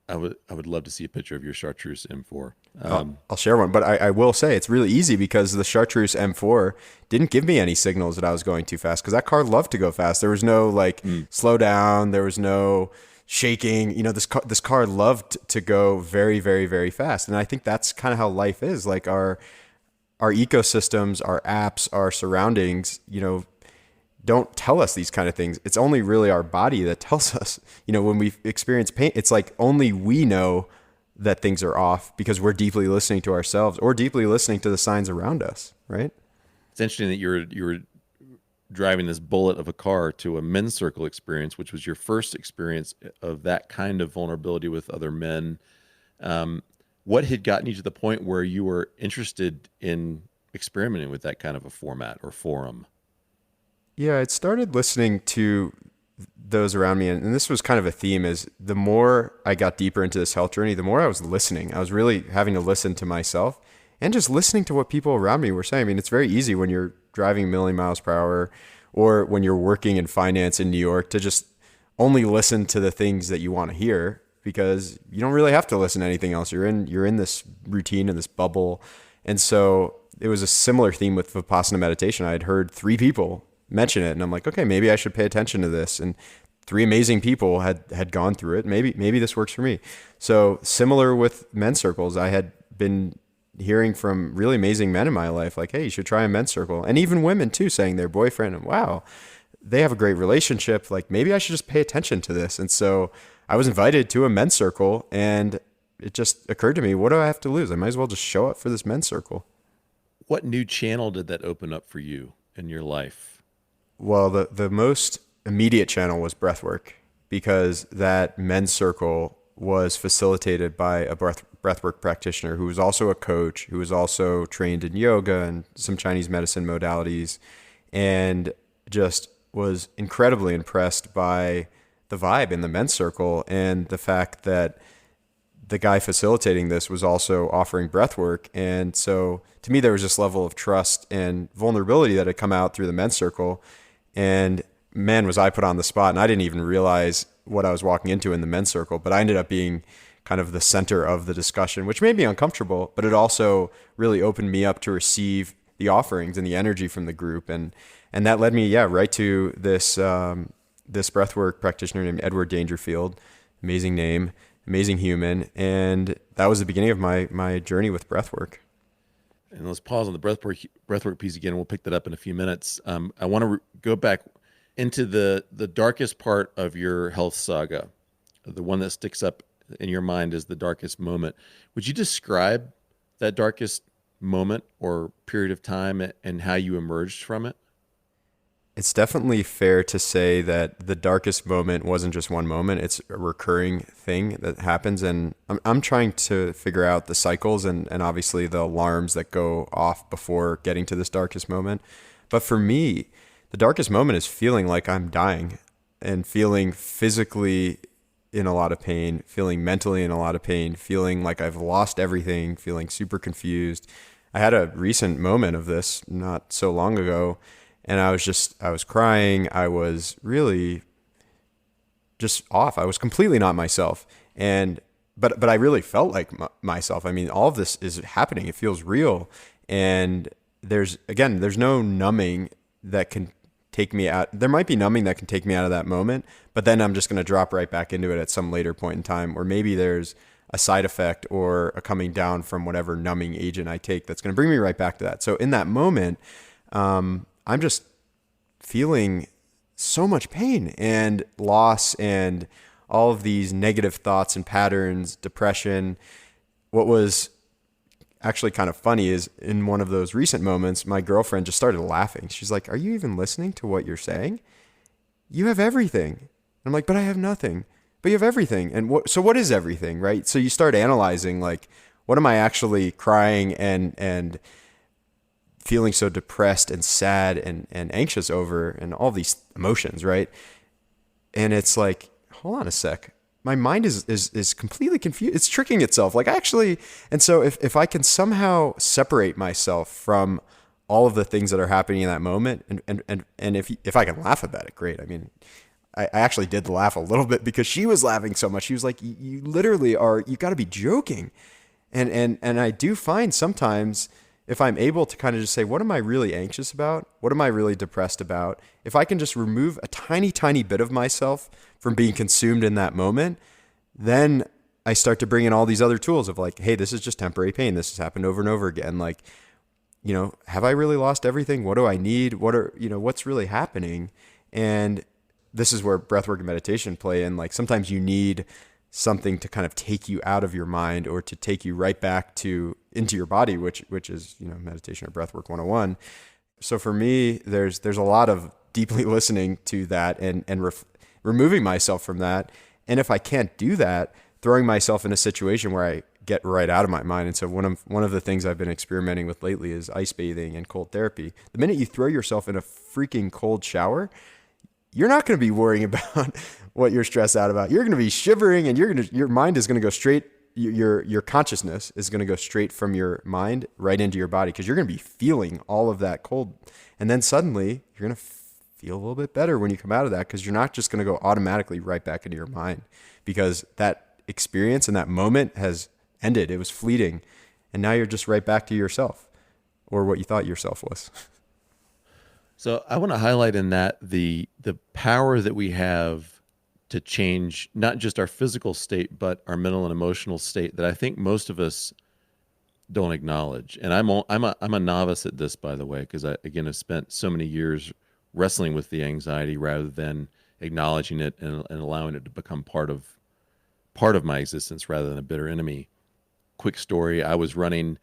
S2: I would love to see a picture of your Chartreuse M4.
S1: I'll share one, but I will say it's really easy because the Chartreuse M4 didn't give me any signals that I was going too fast, because that car loved to go fast. There was no slow down. There was no shaking. This car loved to go very, very, very fast. And I think that's kind of how life is. Like our ecosystems, our apps, our surroundings, don't tell us these kind of things. It's only really our body that tells us. When we experience pain, it's like only we know that things are off because we're deeply listening to ourselves or deeply listening to the signs around us, right?
S2: It's interesting that you were driving this bullet of a car to a men's circle experience, which was your first experience of that kind of vulnerability with other men. What had gotten you to the point where you were interested in experimenting with that kind of a format or forum?
S1: Yeah, it started listening to those around me. And this was kind of a theme, is the more I got deeper into this health journey, the more I was listening. I was really having to listen to myself and just listening to what people around me were saying. I mean, it's very easy when you're driving a million miles per hour or when you're working in finance in New York to just only listen to the things that you want to hear, because you don't really have to listen to anything else. You're in this routine and this bubble. And so it was a similar theme with Vipassana meditation. I had heard 3 people mention it, and I'm like, okay, maybe I should pay attention to this. And 3 amazing people had gone through it. Maybe this works for me. So similar with men's circles, I had been hearing from really amazing men in my life, like, hey, you should try a men's circle. And even women too, saying their boyfriend, wow, they have a great relationship. Like, maybe I should just pay attention to this. And so I was invited to a men's circle, and it just occurred to me, what do I have to lose? I might as well just show up for this men's circle.
S2: What new channel did that open up for you in your life?
S1: Well, the most immediate channel was breathwork, because that men's circle was facilitated by a breathwork practitioner who was also a coach, who was also trained in yoga and some Chinese medicine modalities, and just was incredibly impressed by the vibe in the men's circle and the fact that the guy facilitating this was also offering breath work. And so to me, there was this level of trust and vulnerability that had come out through the men's circle. And man, was I put on the spot, and I didn't even realize what I was walking into in the men's circle, but I ended up being kind of the center of the discussion, which made me uncomfortable, but it also really opened me up to receive the offerings and the energy from the group. And that led me, right to this breathwork practitioner named Edward Dangerfield. Amazing name, amazing human. And that was the beginning of my journey with breathwork.
S2: And let's pause on the breathwork piece again. We'll pick that up in a few minutes. I want to go back into the darkest part of your health saga, the one that sticks up in your mind as the darkest moment. Would you describe that darkest moment or period of time and how you emerged from it?
S1: It's definitely fair to say that the darkest moment wasn't just one moment. It's a recurring thing that happens. And I'm trying to figure out the cycles and obviously the alarms that go off before getting to this darkest moment. But for me, the darkest moment is feeling like I'm dying and feeling physically in a lot of pain, feeling mentally in a lot of pain, feeling like I've lost everything, feeling super confused. I had a recent moment of this not so long ago, and I was crying. I was really just off. I was completely not myself. But I really felt like myself. I mean, all of this is happening. It feels real. And there's no numbing that can take me out. There might be numbing that can take me out of that moment, but then I'm just going to drop right back into it at some later point in time. Or maybe there's a side effect or a coming down from whatever numbing agent I take that's going to bring me right back to that. So in that moment, I'm just feeling so much pain and loss and all of these negative thoughts and patterns, depression. What was actually kind of funny is in one of those recent moments, my girlfriend just started laughing. She's like, "Are you even listening to what you're saying? You have everything." And I'm like, "But I have nothing." "But you have everything." And so what is everything, right? So you start analyzing, like, what am I actually crying and feeling so depressed and sad and anxious over, and all these emotions, right? And it's like, hold on a sec. My mind is completely confused. It's tricking itself. Like, actually, and so if I can somehow separate myself from all of the things that are happening in that moment, and if I can laugh about it, great. I mean, I actually did laugh a little bit because she was laughing so much. She was like, "You literally are. You got to be joking." And I do find sometimes, if I'm able to kind of just say, what am I really anxious about? What am I really depressed about? If I can just remove a tiny, tiny bit of myself from being consumed in that moment, then I start to bring in all these other tools of like, hey, this is just temporary pain. This has happened over and over again. Like, have I really lost everything? What do I need? What's really happening? And this is where breathwork and meditation play in. Like, sometimes you need something to kind of take you out of your mind, or to take you right back into your body, which is, meditation or breathwork 101. So for me, there's a lot of deeply listening to that and removing myself from that. And if I can't do that, throwing myself in a situation where I get right out of my mind. And so one of the things I've been experimenting with lately is ice bathing and cold therapy. The minute you throw yourself in a freaking cold shower, you're not going to be worrying about what you're stressed out about. You're going to be shivering, and your mind is going to go straight. Your consciousness is going to go straight from your mind right into your body, because you're going to be feeling all of that cold. And then suddenly you're going to feel a little bit better when you come out of that, because you're not just going to go automatically right back into your mind, because that experience and that moment has ended. It was fleeting. And now you're just right back to yourself, or what you thought yourself was.
S2: So I want to highlight in that the power that we have to change not just our physical state, but our mental and emotional state, that I think most of us don't acknowledge. And I'm a novice at this, by the way, because I, again, have spent so many years wrestling with the anxiety rather than acknowledging it and allowing it to become part of my existence rather than a bitter enemy. Quick story: I was running.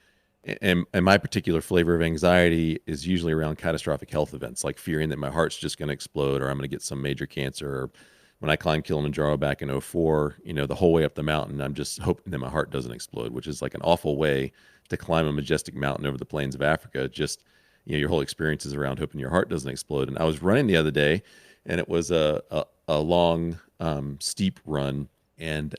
S2: And my particular flavor of anxiety is usually around catastrophic health events, like fearing that my heart's just going to explode, or I'm going to get some major cancer. Or when I climbed Kilimanjaro back in '04, the whole way up the mountain, I'm just hoping that my heart doesn't explode, which is like an awful way to climb a majestic mountain over the plains of Africa. Just, your whole experience is around hoping your heart doesn't explode. And I was running the other day, and it was a long, steep run. And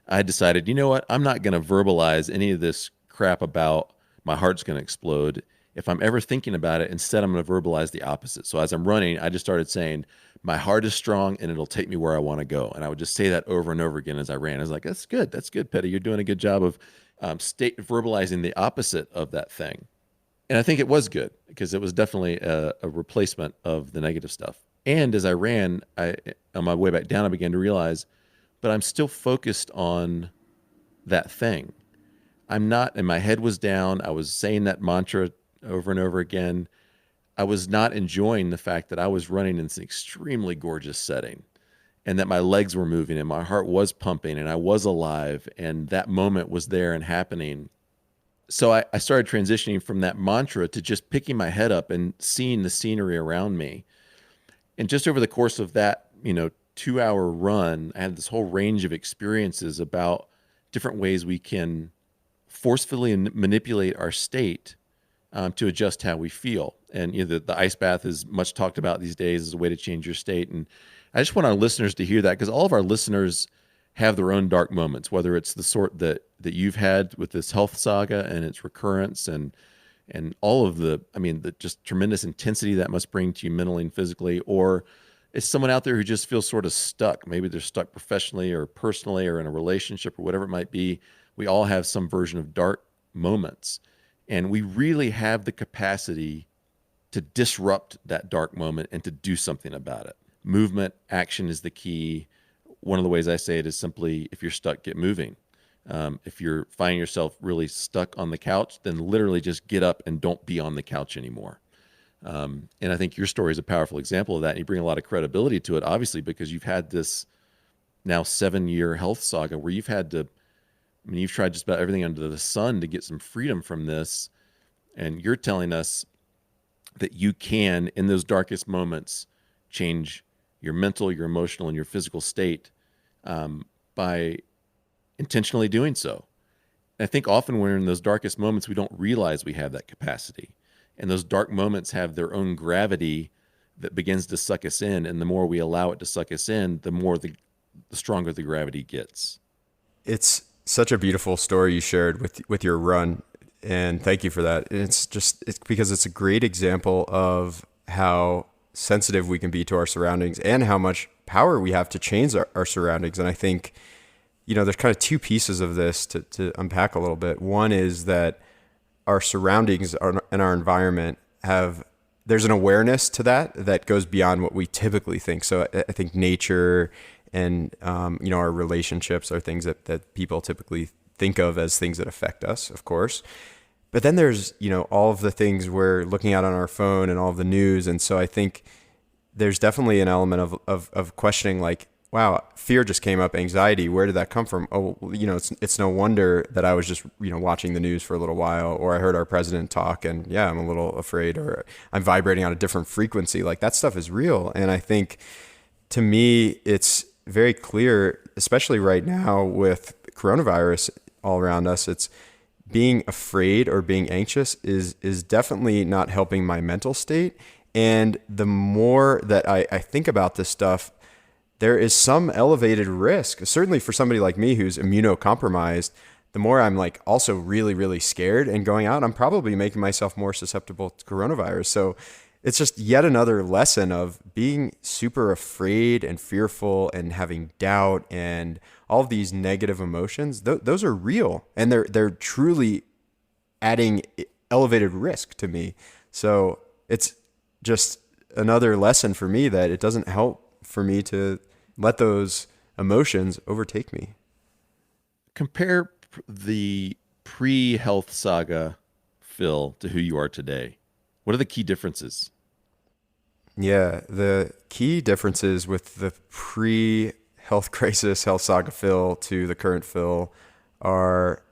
S2: I decided, you know what? I'm not going to verbalize any of this crap about my heart's going to explode. If I'm ever thinking about it, instead, I'm going to verbalize the opposite. So as I'm running, I just started saying, my heart is strong and it'll take me where I want to go. And I would just say that over and over again as I ran. I was like, that's good, Petty. You're doing a good job of verbalizing the opposite of that thing. And I think it was good, because it was definitely a replacement of the negative stuff. And as I ran, on my way back down, I began to realize, but I'm still focused on that thing. I'm not, and my head was down. I was saying that mantra over and over again. I was not enjoying the fact that I was running in this extremely gorgeous setting, and that my legs were moving and my heart was pumping and I was alive, and that moment was there and happening. So I started transitioning from that mantra to just picking my head up and seeing the scenery around me. And just over the course of that, 2-hour run, I had this whole range of experiences about different ways we can forcefully manipulate our state to adjust how we feel. And the ice bath is much talked about these days as a way to change your state. And I just want our listeners to hear that, because all of our listeners have their own dark moments, whether it's the sort that you've had with this health saga and its recurrence, and all of the just tremendous intensity that must bring to you mentally and physically, or it's someone out there who just feels sort of stuck. Maybe they're stuck professionally or personally or in a relationship or whatever it might be. We all have some version of dark moments, and we really have the capacity to disrupt that dark moment and to do something about it. Movement, action is the key. One of the ways I say it is simply, if you're stuck, get moving. If you're finding yourself really stuck on the couch, then literally just get up and don't be on the couch anymore. And I think your story is a powerful example of that. And you bring a lot of credibility to it, obviously, because you've had this now 7-year health saga where you've had to I mean, you've tried just about everything under the sun to get some freedom from this. And you're telling us that you can, in those darkest moments, change your mental, your emotional, and your physical state by intentionally doing so. And I think often when we're in those darkest moments, we don't realize we have that capacity. And those dark moments have their own gravity that begins to suck us in. And the more we allow it to suck us in, the stronger the gravity gets.
S1: It's such a beautiful story you shared with your run, and thank you for that. It's because it's a great example of how sensitive we can be to our surroundings and how much power we have to change our surroundings. And I think, there's kind of two pieces of this to unpack a little bit. One is that our surroundings and our environment there's an awareness to that goes beyond what we typically think. So I think nature and, our relationships are things that people typically think of as things that affect us, of course. But then there's, all of the things we're looking at on our phone and all of the news. And so I think there's definitely an element of questioning, like, wow, fear just came up, anxiety, where did that come from? Oh, it's no wonder that I was just, watching the news for a little while, or I heard our president talk and I'm a little afraid, or I'm vibrating on a different frequency. Like, that stuff is real. And I think, to me, it's very clear, especially right now with coronavirus all around us, it's being afraid or being anxious is definitely not helping my mental state. And the more that I think about this stuff, there is some elevated risk, certainly for somebody like me who's immunocompromised. The more I'm like also really, really scared and going out, I'm probably making myself more susceptible to coronavirus. So it's just yet another lesson of being super afraid and fearful and having doubt and all of these negative emotions. Those are real, and they're truly adding elevated risk to me. So it's just another lesson for me that it doesn't help for me to let those emotions overtake me.
S2: Compare the pre-health saga Phil to who you are today. What are the key differences?
S1: Yeah, the key differences with the pre-health crisis, health saga Phil to the current Phil are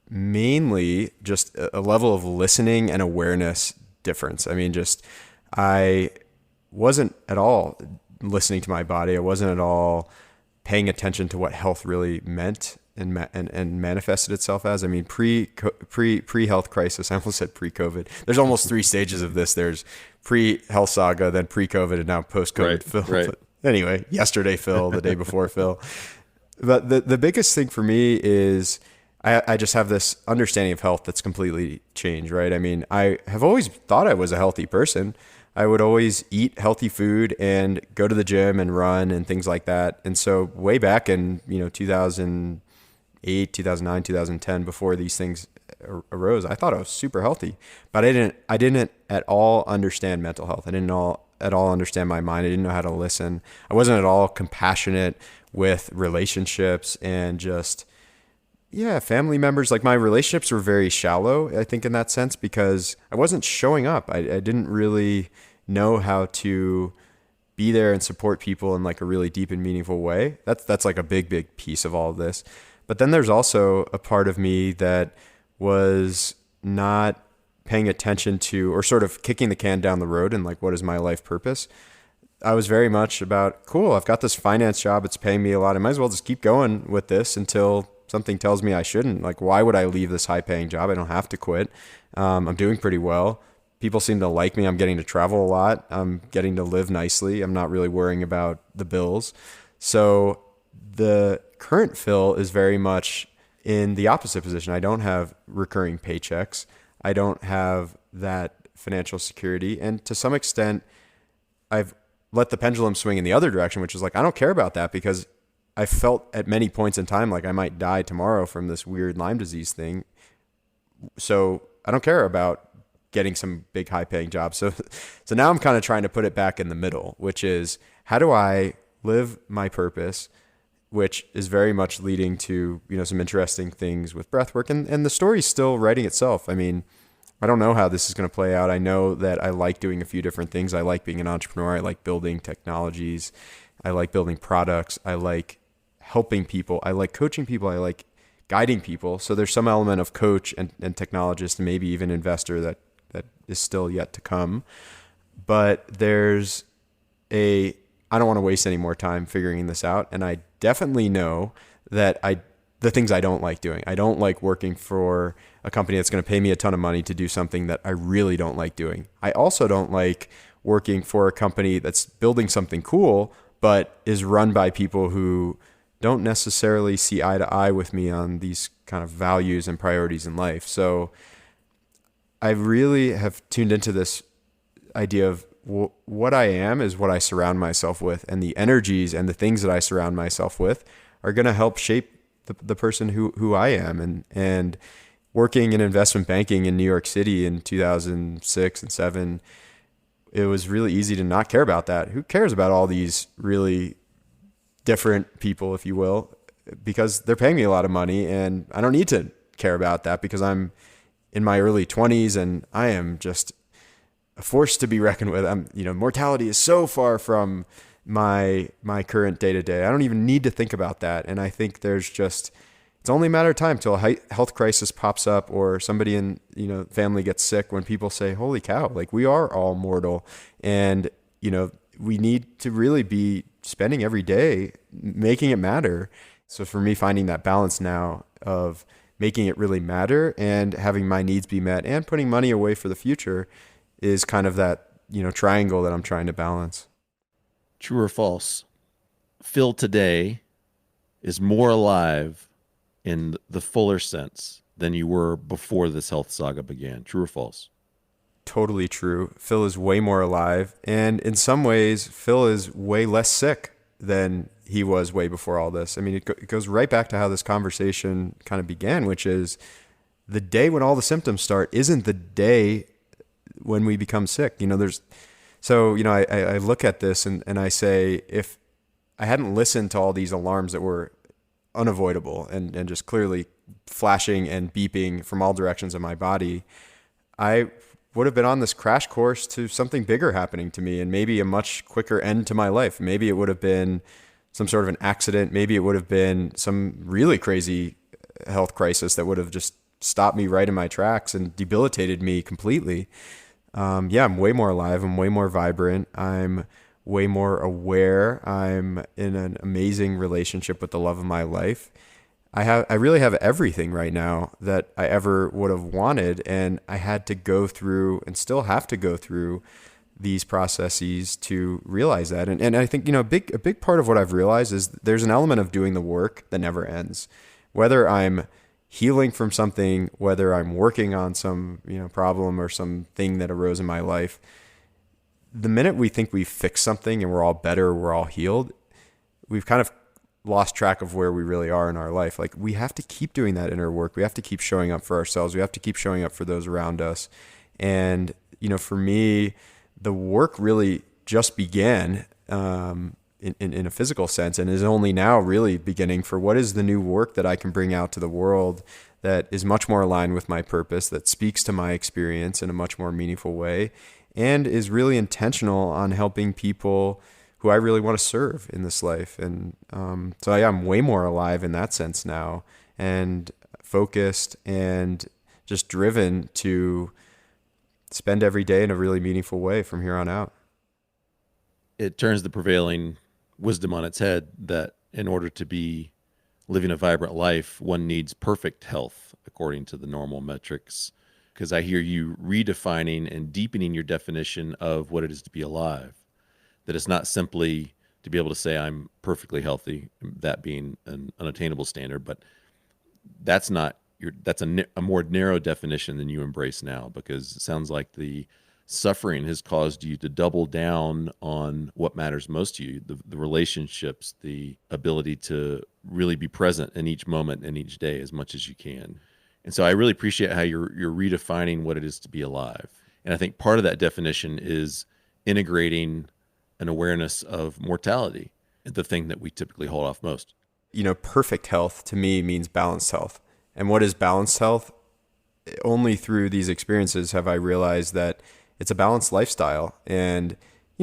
S1: mainly just a level of listening and awareness difference. I mean, I wasn't at all listening to my body. I wasn't at all paying attention to what health really meant and manifested itself as. I mean, pre-health crisis, I almost said pre-COVID. There's almost three stages of this. There's pre-health saga, then pre-COVID, and now post-COVID Phil.
S2: Right.
S1: But anyway, yesterday Phil, the day before Phil. But the biggest thing for me is I just have this understanding of health that's completely changed, right? I mean, I have always thought I was a healthy person. I would always eat healthy food and go to the gym and run and things like that. And so way back in, 2008, 2009, 2010, before these things arose, I thought I was super healthy, but I didn't at all understand mental health. I didn't at all understand my mind. I didn't know how to listen. I wasn't at all compassionate with relationships and just, family members. Like, my relationships were very shallow, I think, in that sense, because I wasn't showing up. I didn't really know how to be there and support people in like a really deep and meaningful way. That's like a big piece of all of this. But then there's also a part of me that was not paying attention to, or sort of kicking the can down the road and like, what is my life purpose? I was very much about, cool, I've got this finance job. It's paying me a lot. I might as well just keep going with this until something tells me I shouldn't. Like, why would I leave this high paying job? I don't have to quit. I'm doing pretty well. People seem to like me. I'm getting to travel a lot. I'm getting to live nicely. I'm not really worrying about the bills. So the current Phil is very much in the opposite position. I don't have recurring paychecks. I don't have that financial security. And to some extent, I've let the pendulum swing in the other direction, which is like, I don't care about that, because I felt at many points in time like I might die tomorrow from this weird Lyme disease thing. So I don't care about getting some big high paying job. So now I'm kind of trying to put it back in the middle, which is, how do I live my purpose, which is very much leading to, some interesting things with breath work. And the story's still writing itself. I mean, I don't know how this is going to play out. I know that I like doing a few different things. I like being an entrepreneur. I like building technologies. I like building products. I like helping people. I like coaching people. I like guiding people. So there's some element of coach and technologist and maybe even investor that is still yet to come. But there's I don't want to waste any more time figuring this out. And I definitely know that the things I don't like doing. I don't like working for a company that's going to pay me a ton of money to do something that I really don't like doing. I also don't like working for a company that's building something cool, but is run by people who don't necessarily see eye to eye with me on these kind of values and priorities in life. So I really have tuned into this idea of what I am is what I surround myself with, and the energies and the things that I surround myself with are going to help shape the person who I am. And working in investment banking in New York City in 2006 and 2007, it was really easy to not care about that. Who cares about all these really different people, if you will, because they're paying me a lot of money, and I don't need to care about that because I'm in my early 20s and I am just a force to be reckoned with. Mortality is so far from my current day to day. I don't even need to think about that. And I think it's only a matter of time till a health crisis pops up or somebody in, family gets sick, when people say, holy cow, like we are all mortal. And, we need to really be spending every day making it matter. So for me, finding that balance now of making it really matter and having my needs be met and putting money away for the future is kind of that, triangle that I'm trying to balance.
S2: True or false? Phil today is more alive in the fuller sense than you were before this health saga began. True or false?
S1: Totally true. Phil is way more alive. And in some ways, Phil is way less sick than he was way before all this. I mean, it goes right back to how this conversation kind of began, which is the day when all the symptoms start isn't the day when we become sick. I look at this and I say, if I hadn't listened to all these alarms that were unavoidable and just clearly flashing and beeping from all directions of my body, I would have been on this crash course to something bigger happening to me and maybe a much quicker end to my life. Maybe it would have been some sort of an accident. Maybe it would have been some really crazy health crisis that would have just stopped me right in my tracks and debilitated me completely. I'm way more alive. I'm way more vibrant. I'm way more aware. I'm in an amazing relationship with the love of my life. I really have everything right now that I ever would have wanted, and I had to go through and still have to go through these processes to realize that. And I think, a big part of what I've realized is there's an element of doing the work that never ends. Whether I'm healing from something, whether I'm working on some, problem or something that arose in my life, the minute we think we've fixed something and we're all better, we're all healed, we've kind of lost track of where we really are in our life. Like, we have to keep doing that inner work. We have to keep showing up for ourselves. We have to keep showing up for those around us. And, for me, the work really just began in a physical sense, and is only now really beginning for what is the new work that I can bring out to the world that is much more aligned with my purpose, that speaks to my experience in a much more meaningful way, and is really intentional on helping people who I really want to serve in this life. And I'm way more alive in that sense now, and focused and just driven to spend every day in a really meaningful way from here on out.
S2: It turns the prevailing wisdom on its head that in order to be living a vibrant life, one needs perfect health according to the normal metrics. Because I hear you redefining and deepening your definition of what it is to be alive. That it's not simply to be able to say I'm perfectly healthy, that being an unattainable standard, but that's not that's a more narrow definition than you embrace now, because it sounds like the suffering has caused you to double down on what matters most to you, the relationships, the ability to really be present in each moment and each day as much as you can. And so I really appreciate how you're redefining what it is to be alive. And I think part of that definition is integrating an awareness of mortality, the thing that we typically hold off most.
S1: Perfect health to me means balanced health. And what is balanced health? Only through these experiences have I realized that it's a balanced lifestyle. And,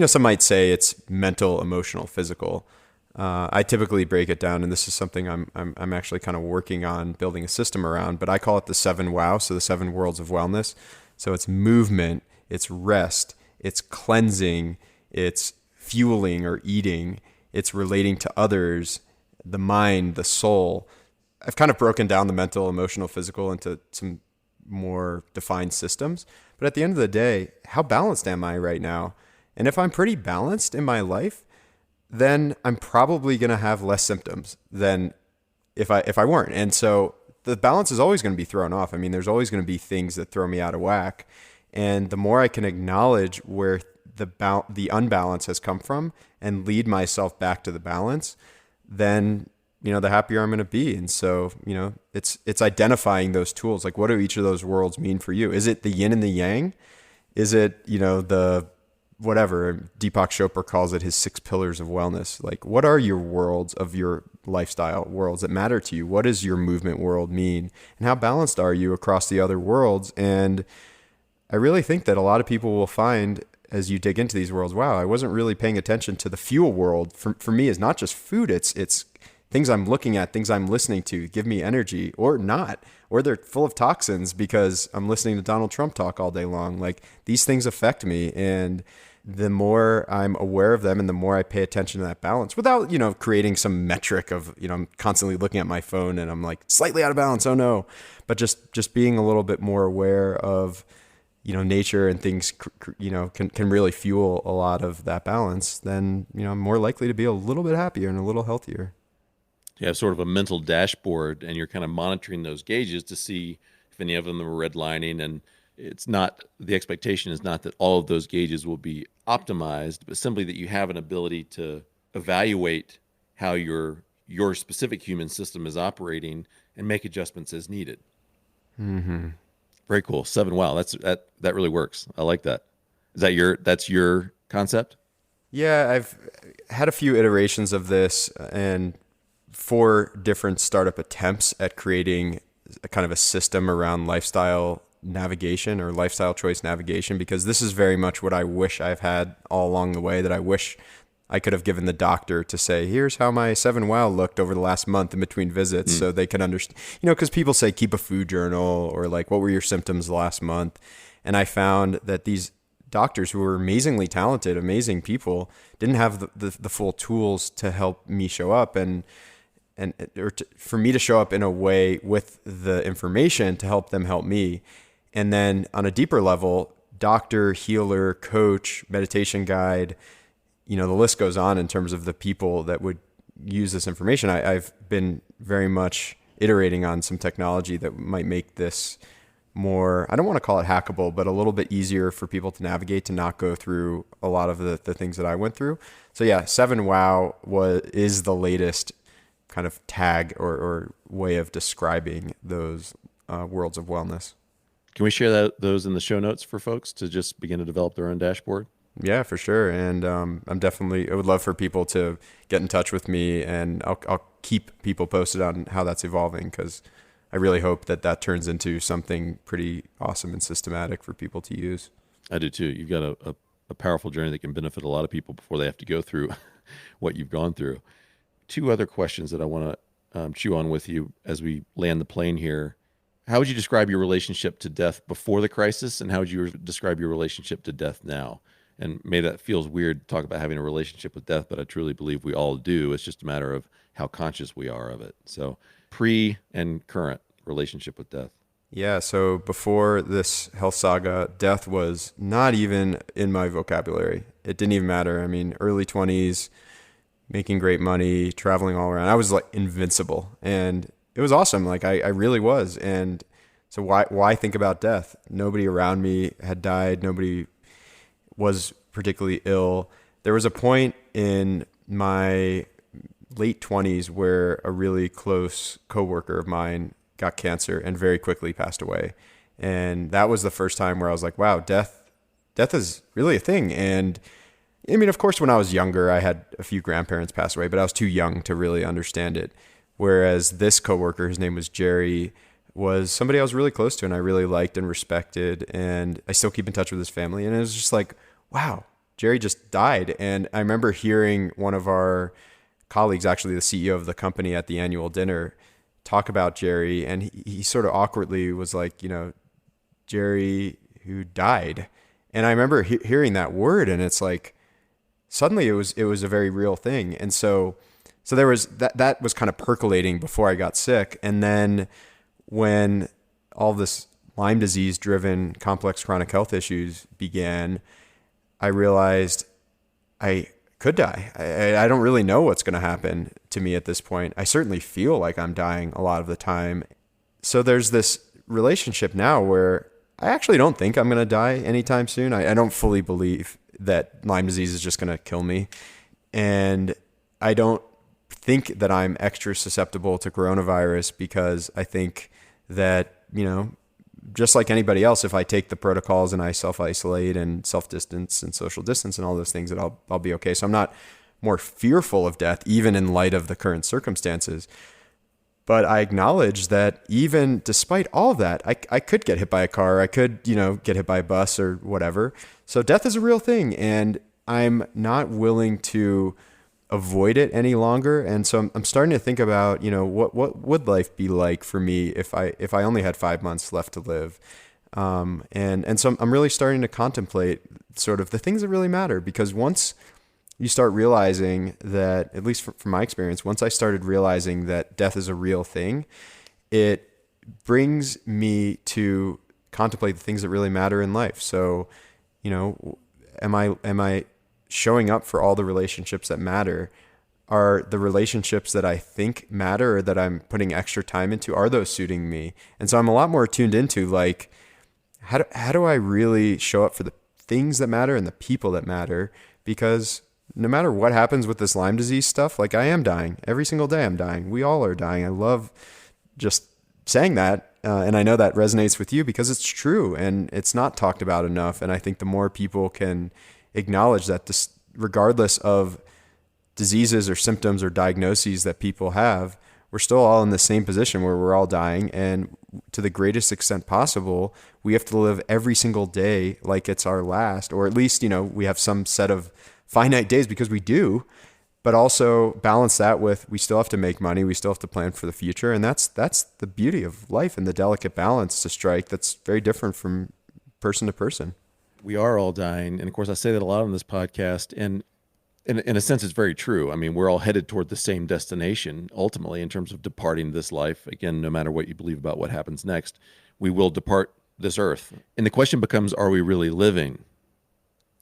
S1: some might say it's mental, emotional, physical. I typically break it down, and this is something I'm actually kind of working on building a system around, but I call it the 7 wow, so the 7 worlds of wellness. So it's movement, it's rest, it's cleansing, it's fueling or eating, it's relating to others, the mind, the soul. I've kind of broken down the mental, emotional, physical into some more defined systems. But at the end of the day, how balanced am I right now? And if I'm pretty balanced in my life, then I'm probably going to have less symptoms than if I weren't. And so the balance is always going to be thrown off. I mean, there's always going to be things that throw me out of whack. And the more I can acknowledge where the unbalance has come from and lead myself back to the balance, then, the happier I'm going to be. And so, it's identifying those tools. Like, what do each of those worlds mean for you? Is it the yin and the yang? Is it, the whatever Deepak Chopra calls it, his 6 pillars of wellness? Like, what are your worlds of your lifestyle, worlds that matter to you? What does your movement world mean? And how balanced are you across the other worlds? And I really think that a lot of people will find, as you dig into these worlds, wow, I wasn't really paying attention to the fuel world. For me, is not just food. It's things I'm looking at, things I'm listening to give me energy, or not, or they're full of toxins because I'm listening to Donald Trump talk all day long. Like, these things affect me. And the more I'm aware of them and the more I pay attention to that balance without, creating some metric of, I'm constantly looking at my phone and I'm like slightly out of balance. Oh no. But just being a little bit more aware of, nature and things, can really fuel a lot of that balance, then, I'm more likely to be a little bit happier and a little healthier.
S2: You have sort of a mental dashboard, and you're kind of monitoring those gauges to see if any of them are redlining. And it's not, the expectation is not that all of those gauges will be optimized, but simply that you have an ability to evaluate how your specific human system is operating and make adjustments as needed.
S1: Mm-hmm.
S2: Very cool. 7. Wow. That really works. I like that. That's your concept?
S1: Yeah, I've had a few iterations of this and 4 different startup attempts at creating a kind of a system around lifestyle navigation or lifestyle choice navigation, because this is very much what I wish I've had all along the way, that I wish I could have given the doctor to say, here's how my 7 wow looked over the last month in between visits, so they can understand, because people say keep a food journal, or like, what were your symptoms last month? And I found that these doctors, who were amazingly talented, amazing people, didn't have the full tools to help me show up for me to show up in a way with the information to help them help me. And then on a deeper level, doctor, healer, coach, meditation guide, the list goes on in terms of the people that would use this information. I've been very much iterating on some technology that might make this more, I don't want to call it hackable, but a little bit easier for people to navigate, to not go through a lot of the things that I went through. So yeah, 7 wow is the latest kind of tag or way of describing those worlds of wellness.
S2: Can we share those in the show notes for folks to just begin to develop their own dashboard?
S1: Yeah, for sure. And I would love for people to get in touch with me, and I'll keep people posted on how that's evolving, because I really hope that turns into something pretty awesome and systematic for people to use.
S2: I do too. You've got a powerful journey that can benefit a lot of people before they have to go through what you've gone through. 2 other questions that I want to chew on with you as we land the plane here. How would you describe your relationship to death before the crisis, and how would you describe your relationship to death now? And maybe that feels weird to talk about having a relationship with death, but I truly believe we all do. It's just a matter of how conscious we are of it. So pre and current relationship with death.
S1: Yeah, so before this health saga, death was not even in my vocabulary. It didn't even matter. I mean, early 20s, making great money, traveling all around. I was like invincible, and it was awesome. Like I really was. And so why think about death? Nobody around me had died. Nobody was particularly ill. There was a point in my late 20s where a really close coworker of mine got cancer and very quickly passed away. And that was the first time where I was like, wow, death is really a thing. And I mean, of course, when I was younger, I had a few grandparents pass away, but I was too young to really understand it. Whereas this coworker, his name was Jerry, was somebody I was really close to and I really liked and respected. And I still keep in touch with his family. And it was just like, wow, Jerry just died. And I remember hearing one of our colleagues, actually the CEO of the company at the annual dinner, talk about Jerry, and he sort of awkwardly was like, Jerry who died. And I remember hearing that word, and it's like, suddenly it was a very real thing. And so there was that was kind of percolating before I got sick. And then when all this Lyme disease driven complex chronic health issues began, I realized I could die. I don't really know what's going to happen to me at this point. I certainly feel like I'm dying a lot of the time. So there's this relationship now where I actually don't think I'm going to die anytime soon. I don't fully believe that Lyme disease is just going to kill me. And I don't think that I'm extra susceptible to coronavirus, because I think that, just like anybody else, if I take the protocols and I self-isolate and self-distance and social distance and all those things, that I'll be okay. So I'm not more fearful of death, even in light of the current circumstances. But I acknowledge that even despite all of that, I could get hit by a car. I could, get hit by a bus or whatever. So death is a real thing, and I'm not willing to avoid it any longer. And so I'm starting to think about, what would life be like for me if I only had 5 months left to live. And so I'm really starting to contemplate sort of the things that really matter, because once you start realizing that, at least from my experience, once I started realizing that death is a real thing, it brings me to contemplate the things that really matter in life. So, am I showing up for all the relationships that matter? Are the relationships that I think matter, or that I'm putting extra time into, are those suiting me? And so I'm a lot more tuned into, like, how do I really show up for the things that matter and the people that matter? Because no matter what happens with this Lyme disease stuff, like, I am dying. Every single day I'm dying. We all are dying. I love just saying that. And I know that resonates with you because it's true and it's not talked about enough. And I think the more people can acknowledge that, this, regardless of diseases or symptoms or diagnoses that people have, we're still all in the same position where we're all dying. And to the greatest extent possible, we have to live every single day like it's our last, or at least, we have some set of finite days, because we do, but also balance that with, we still have to make money. We still have to plan for the future. And that's the beauty of life, and the delicate balance to strike that's very different from person to person.
S2: We are all dying. And of course, I say that a lot on this podcast, and in a sense, it's very true. I mean, we're all headed toward the same destination, ultimately, in terms of departing this life. Again, no matter what you believe about what happens next, we will depart this earth. And the question becomes, are we really living?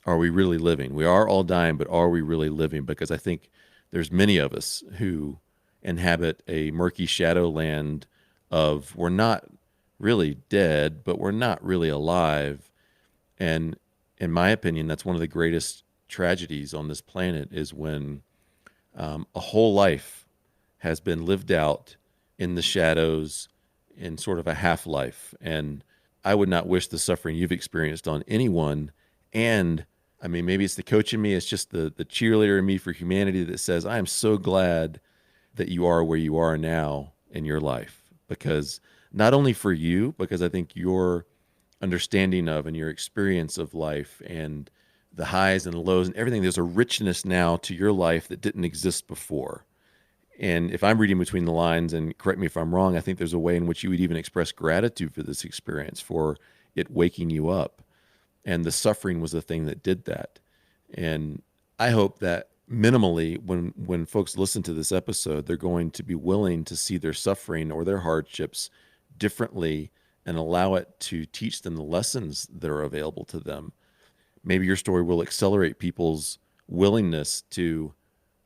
S2: Are we really living? We are all dying, but are we really living? Because I think there's many of us who inhabit a murky shadowland of, we're not really dead, but we're not really alive. And in my opinion, that's one of the greatest tragedies on this planet, is when a whole life has been lived out in the shadows, in sort of a half-life. And I would not wish the suffering you've experienced on anyone. And I mean, maybe it's the coach in me, it's just the cheerleader in me for humanity that says, I am so glad that you are where you are now in your life. Because not only for you, because I think your understanding of and your experience of life and the highs and the lows and everything, there's a richness now to your life that didn't exist before. And if I'm reading between the lines, and correct me if I'm wrong, I think there's a way in which you would even express gratitude for this experience, for it waking you up. And the suffering was the thing that did that. And I hope that minimally, when folks listen to this episode, they're going to be willing to see their suffering or their hardships differently and allow it to teach them the lessons that are available to them. Maybe your story will accelerate people's willingness to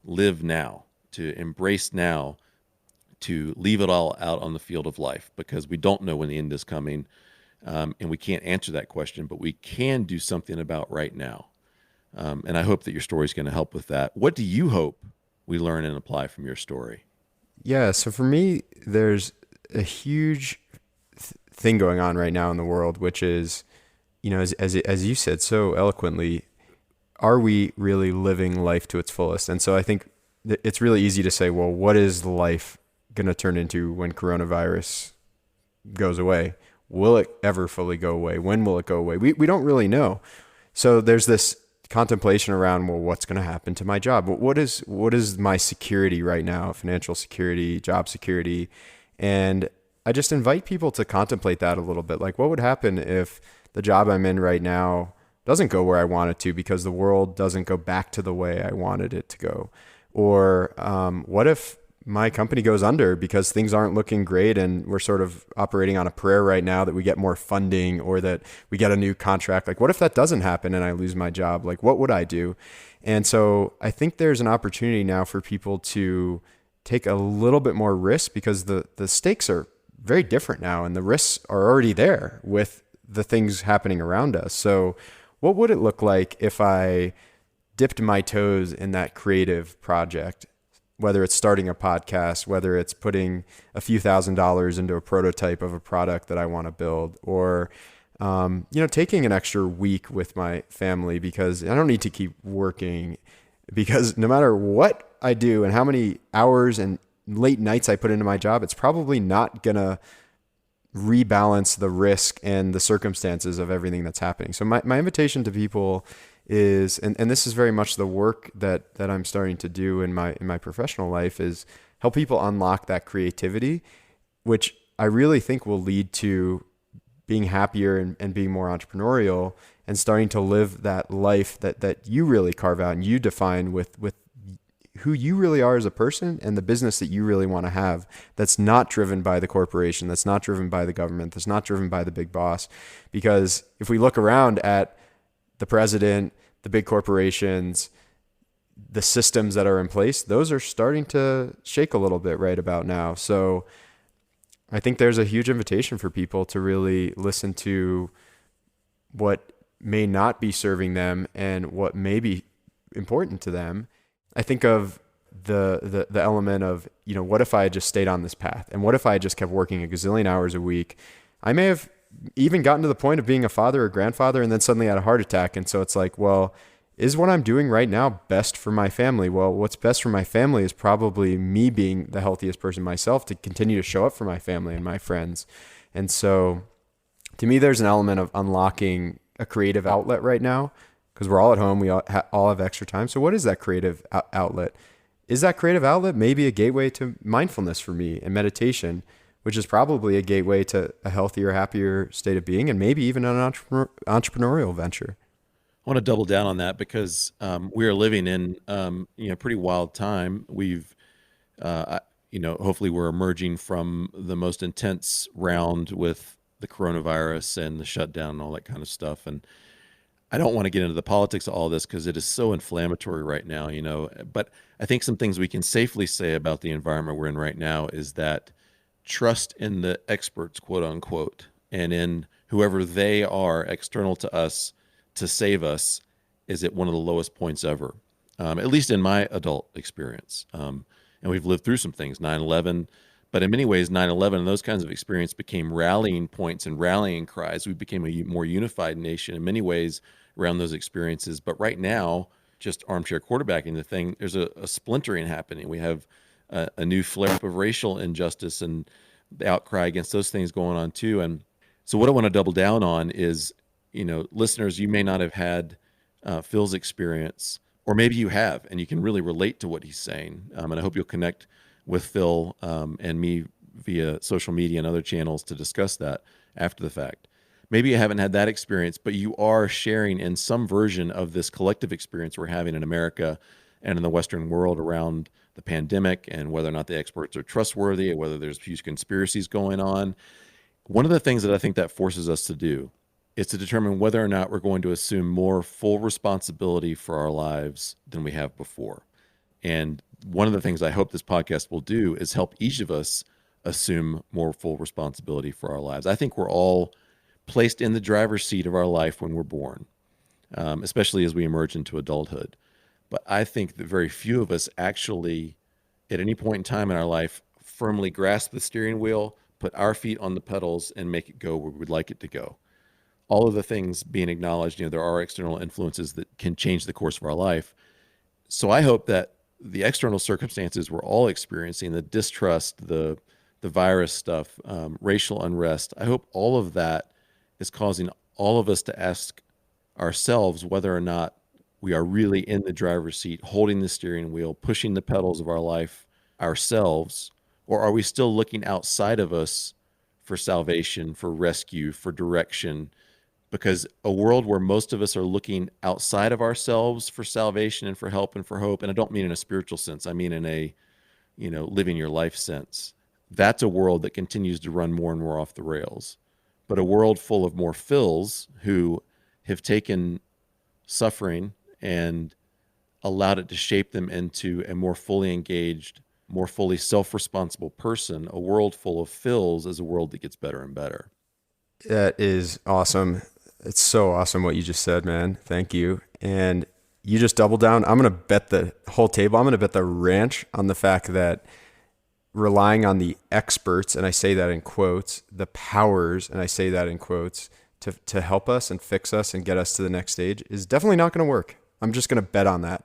S2: live now, to embrace now, to leave it all out on the field of life, because we don't know when the end is coming. And we can't answer that question, but we can do something about right now. And I hope that your story is going to help with that. What do you hope we learn and apply from your story?
S1: Yeah. So for me, there's a huge thing going on right now in the world, which is, as you said so eloquently, are we really living life to its fullest? And so I think it's really easy to say, well, what is life going to turn into when coronavirus goes away? Will it ever fully go away? When will it go away? We don't really know. So there's this contemplation around, well, what's going to happen to my job? What is my security right now? Financial security, job security. And I just invite people to contemplate that a little bit. Like, what would happen if the job I'm in right now doesn't go where I want it to because the world doesn't go back to the way I wanted it to go? Or what if my company goes under because things aren't looking great and we're sort of operating on a prayer right now that we get more funding or that we get a new contract? Like, what if that doesn't happen and I lose my job? Like, what would I do? And so I think there's an opportunity now for people to take a little bit more risk because the stakes are very different now and the risks are already there with the things happening around us. So what would it look like if I dipped my toes in that creative project, whether it's starting a podcast, whether it's putting a few $1,000s into a prototype of a product that I want to build, or, taking an extra week with my family because I don't need to keep working, because no matter what I do and how many hours and late nights I put into my job, it's probably not going to rebalance the risk and the circumstances of everything that's happening. So my invitation to people is, and this is very much the work that I'm starting to do in my professional life, is help people unlock that creativity, which I really think will lead to being happier and being more entrepreneurial and starting to live that life that you really carve out and you define with who you really are as a person and the business that you really want to have, that's not driven by the corporation, that's not driven by the government, that's not driven by the big boss. Because if we look around at the president, the big corporations, the systems that are in place, those are starting to shake a little bit right about now. So I think there's a huge invitation for people to really listen to what may not be serving them and what may be important to them. I think of the element of, what if I had just stayed on this path? And what if I just kept working a gazillion hours a week? I may have even gotten to the point of being a father or grandfather and then suddenly had a heart attack. And so it's like, well, is what I'm doing right now best for my family? Well, what's best for my family is probably me being the healthiest person myself to continue to show up for my family and my friends. And so to me, there's an element of unlocking a creative outlet right now, because we're all at home. We all have extra time. So what is that creative outlet? Is that creative outlet maybe a gateway to mindfulness for me and meditation, which is probably a gateway to a healthier, happier state of being, and maybe even an entrepreneurial venture?
S2: I want to double down on that because we are living in a pretty wild time. We've hopefully we're emerging from the most intense round with the coronavirus and the shutdown and all that kind of stuff. And I don't want to get into the politics of all this because it is so inflammatory right now, but I think some things we can safely say about the environment we're in right now is that trust in the experts, quote unquote, and in whoever they are external to us to save us is at one of the lowest points ever, at least in my adult experience. And we've lived through some things, 9/11, but in many ways, 9/11 and those kinds of experience became rallying points and rallying cries. We became a more unified nation in many ways around those experiences. But right now, just armchair quarterbacking the thing, there's a splintering happening. We have a new flare-up of racial injustice and the outcry against those things going on too. And so what I want to double down on is, listeners, you may not have had Phil's experience, or maybe you have, and you can really relate to what he's saying. And I hope you'll connect with Phil and me via social media and other channels to discuss that after the fact. Maybe you haven't had that experience, but you are sharing in some version of this collective experience we're having in America and in the Western world around the pandemic and whether or not the experts are trustworthy or whether there's huge conspiracies going on. One of the things that I think that forces us to do is to determine whether or not we're going to assume more full responsibility for our lives than we have before. And one of the things I hope this podcast will do is help each of us assume more full responsibility for our lives. I think we're all placed in the driver's seat of our life when we're born, especially as we emerge into adulthood. But I think that very few of us actually, at any point in time in our life, firmly grasp the steering wheel, put our feet on the pedals, and make it go where we'd like it to go. All of the things being acknowledged, there are external influences that can change the course of our life. So I hope that the external circumstances we're all experiencing, the distrust, the virus stuff, racial unrest, I hope all of that is causing all of us to ask ourselves whether or not we are really in the driver's seat, holding the steering wheel, pushing the pedals of our life ourselves? Or are we still looking outside of us for salvation, for rescue, for direction? Because a world where most of us are looking outside of ourselves for salvation and for help and for hope, and I don't mean in a spiritual sense, I mean in a, living your life sense. That's a world that continues to run more and more off the rails. But a world full of more Phils who have taken suffering and allowed it to shape them into a more fully engaged, more fully self-responsible person, a world full of Phils is a world that gets better and better.
S1: That is awesome. It's so awesome what you just said, man. Thank you. And you just double down. I'm going to bet the whole table. I'm going to bet the ranch on the fact that relying on the experts, and I say that in quotes, the powers, and I say that in quotes, to help us and fix us and get us to the next stage is definitely not going to work. I'm just going to bet on that.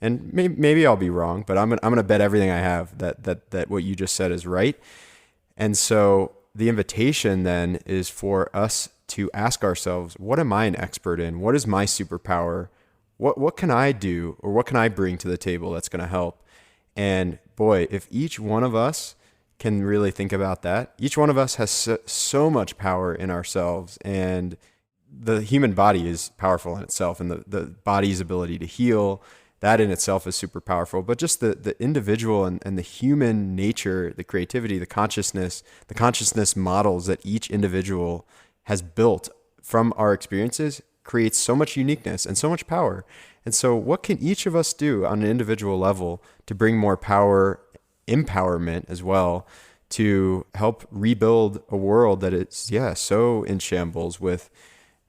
S1: And maybe I'll be wrong, but I'm going to bet everything I have that what you just said is right. And so the invitation then is for us to ask ourselves, what am I an expert in? What is my superpower? What can I do, or what can I bring to the table that's going to help? And boy, if each one of us can really think about that, each one of us has so much power in ourselves, and the human body is powerful in itself, and the body's ability to heal, that in itself is super powerful. But just the individual and the human nature, the creativity, the consciousness models that each individual has built from our experiences creates so much uniqueness and so much power. And so what can each of us do on an individual level to bring more power, empowerment as well, to help rebuild a world that is, so in shambles with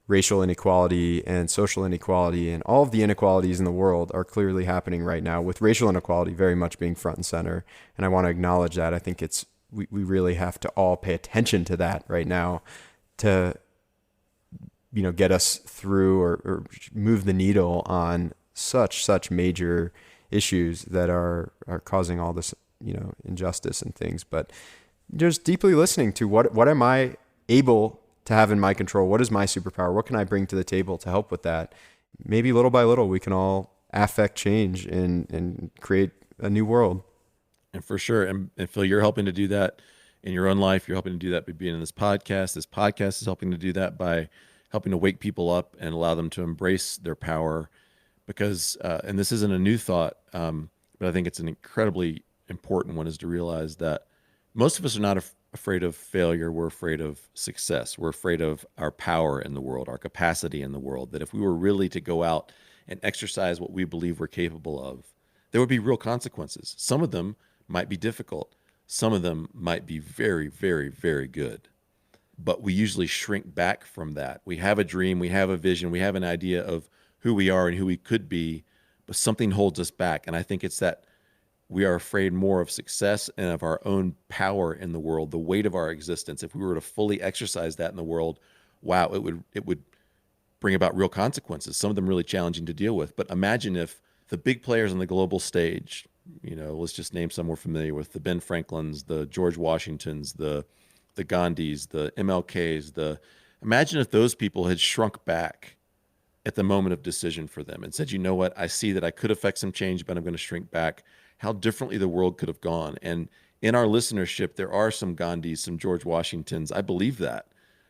S1: racial inequality and social inequality, and all of the inequalities in the world are clearly happening right now, with racial inequality very much being front and center. And I want to acknowledge that. I think we really have to all pay attention to that right now to get us through or move the needle on such major issues that are causing all this injustice and things. But just deeply listening to what am I able to have in my control? What is my superpower? What can I bring to the table to help with that? Maybe little by little we can all affect change and create a new world.
S2: And for sure, and Phil, you're helping to do that in your own life. You're helping to do that by being in this podcast. This podcast is helping to do that by helping to wake people up and allow them to embrace their power. Because, and this isn't a new thought, but I think it's an incredibly important one, is to realize that most of us are not afraid of failure. We're afraid of success. We're afraid of our power in the world, our capacity in the world, that if we were really to go out and exercise what we believe we're capable of, there would be real consequences. Some of them might be difficult. Some of them might be very, very, very good. But we usually shrink back from that. We have a dream, we have a vision, we have an idea of who we are and who we could be, but something holds us back. And I think it's that we are afraid more of success and of our own power in the world, the weight of our existence. If we were to fully exercise that in the world, wow, it would bring about real consequences, some of them really challenging to deal with. But imagine if the big players on the global stage, let's just name some we're familiar with, the Ben Franklins, the George Washingtons, the Gandhis, the MLKs, imagine if those people had shrunk back at the moment of decision for them and said, you know what, I see that I could affect some change, but I'm going to shrink back. How differently the world could have gone. And in our listenership, there are some Gandhis, some George Washingtons. I believe that.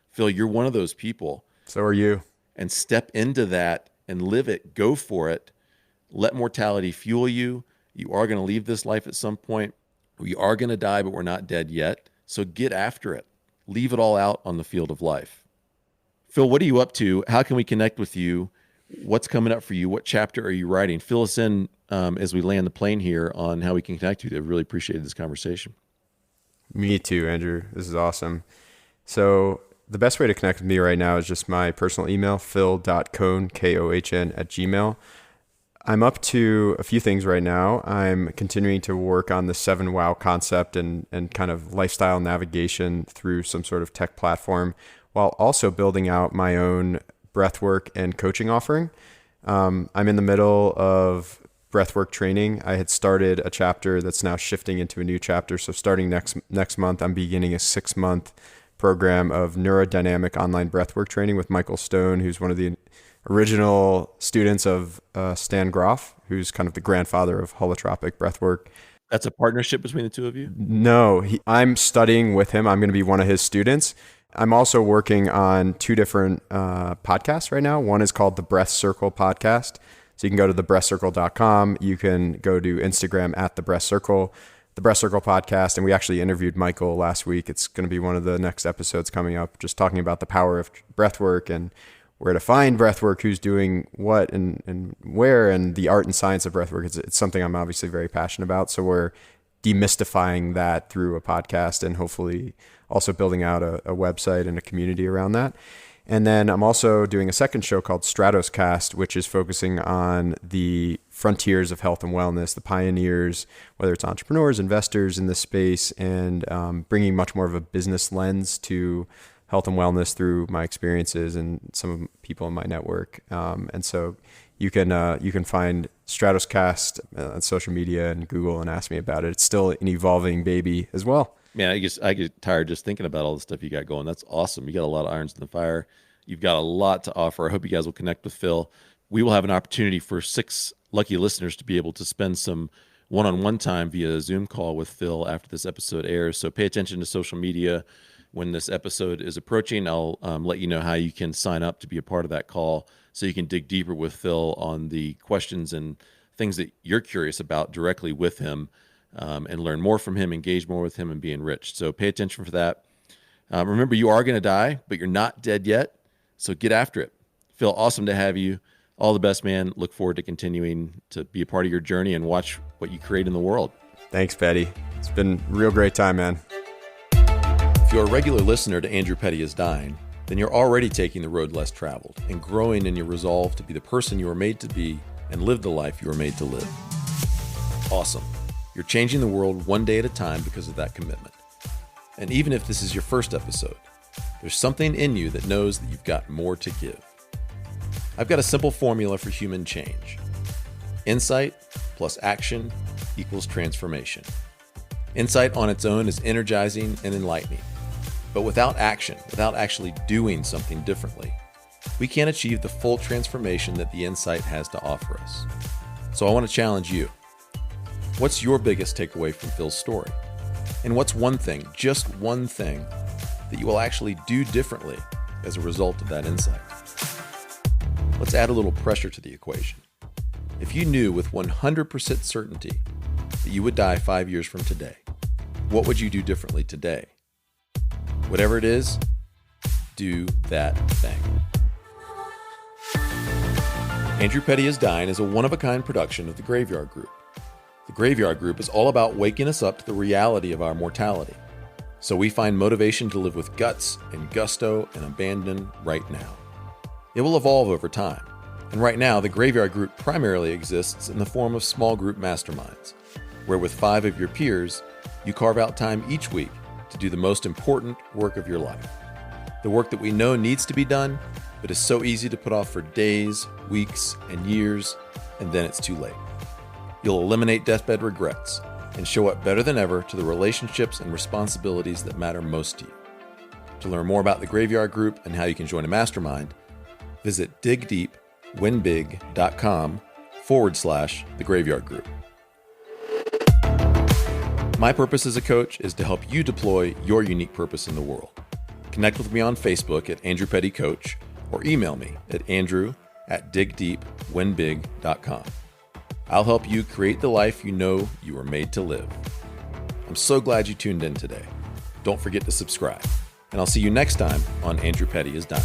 S2: Phil, you're one of those people.
S1: So are you.
S2: And step into that and live it. Go for it. Let mortality fuel you. You are going to leave this life at some point. We are going to die, but we're not dead yet. So get after it. Leave it all out on the field of life. Phil, what are you up to? How can we connect with you? What's coming up for you? What chapter are you writing? Fill us in as we land the plane here on how we can connect with you. I really appreciated this conversation.
S1: Me too, Andrew. This is awesome. So the best way to connect with me right now is just my personal email, phil.kohn, Kohn, @gmail.com. I'm up to a few things right now. I'm continuing to work on the 7 Wow concept and kind of lifestyle navigation through some sort of tech platform, while also building out my own breathwork and coaching offering. I'm in the middle of breathwork training. I had started a chapter that's now shifting into a new chapter. So starting next month, I'm beginning a 6-month program of neurodynamic online breathwork training with Michael Stone, who's one of the original students of Stan Groff, who's kind of the grandfather of holotropic breathwork.
S2: That's a partnership between the two of you?
S1: No, I'm studying with him. I'm going to be one of his students. I'm also working on two different podcasts right now. One is called the Breath Circle Podcast. So you can go to thebreathcircle.com. You can go to Instagram at the Breath Circle Podcast. And we actually interviewed Michael last week. It's going to be one of the next episodes coming up, just talking about the power of breath work and where to find breath work, who's doing what and where, and the art and science of breath work. It's something I'm obviously very passionate about. So we're demystifying that through a podcast and hopefully also building out a website and a community around that. And then I'm also doing a second show called Stratoscast, which is focusing on the frontiers of health and wellness, the pioneers, whether it's entrepreneurs, investors in this space, and bringing much more of a business lens to health and wellness through my experiences and some of the people in my network. And so you can find Stratoscast on social media and Google and ask me about it. It's still an evolving baby as well.
S2: Man, I get tired just thinking about all the stuff you got going. That's awesome. You got a lot of irons in the fire. You've got a lot to offer. I hope you guys will connect with Phil. We will have an opportunity for 6 lucky listeners to be able to spend some one-on-one time via a Zoom call with Phil after this episode airs. So pay attention to social media. When this episode is approaching, I'll let you know how you can sign up to be a part of that call so you can dig deeper with Phil on the questions and things that you're curious about directly with him, and learn more from him, engage more with him, and be enriched. So pay attention for that. Remember, you are going to die, but you're not dead yet. So get after it. Phil, awesome to have you. All the best, man. Look forward to continuing to be a part of your journey and watch what you create in the world.
S1: Thanks, Petty. It's been a real great time, man.
S2: If you're a regular listener to Andrew Petty is Dying, then you're already taking the road less traveled and growing in your resolve to be the person you were made to be and live the life you were made to live. Awesome. You're changing the world one day at a time because of that commitment. And even if this is your first episode, there's something in you that knows that you've got more to give. I've got a simple formula for human change. Insight plus action equals transformation. Insight on its own is energizing and enlightening. But without action, without actually doing something differently, we can't achieve the full transformation that the insight has to offer us. So I want to challenge you. What's your biggest takeaway from Phil's story? And what's one thing, just one thing, that you will actually do differently as a result of that insight? Let's add a little pressure to the equation. If you knew with 100% certainty that you would die 5 years from today, what would you do differently today? Whatever it is, do that thing. Andrew Petty is Dying is a one-of-a-kind production of The Graveyard Group. The Graveyard Group is all about waking us up to the reality of our mortality, so we find motivation to live with guts and gusto and abandon right now. It will evolve over time, and right now the Graveyard Group primarily exists in the form of small group masterminds, where with 5 of your peers, you carve out time each week to do the most important work of your life. The work that we know needs to be done, but is so easy to put off for days, weeks, and years, and then it's too late. You'll eliminate deathbed regrets and show up better than ever to the relationships and responsibilities that matter most to you. To learn more about the Graveyard Group and how you can join a mastermind, visit digdeepwinbig.com/The Graveyard Group. My purpose as a coach is to help you deploy your unique purpose in the world. Connect with me on Facebook at Andrew Petty Coach or email me at andrew@digdeepwinbig.com. I'll help you create the life you know you were made to live. I'm so glad you tuned in today. Don't forget to subscribe, and I'll see you next time on Andrew Petty is Dying.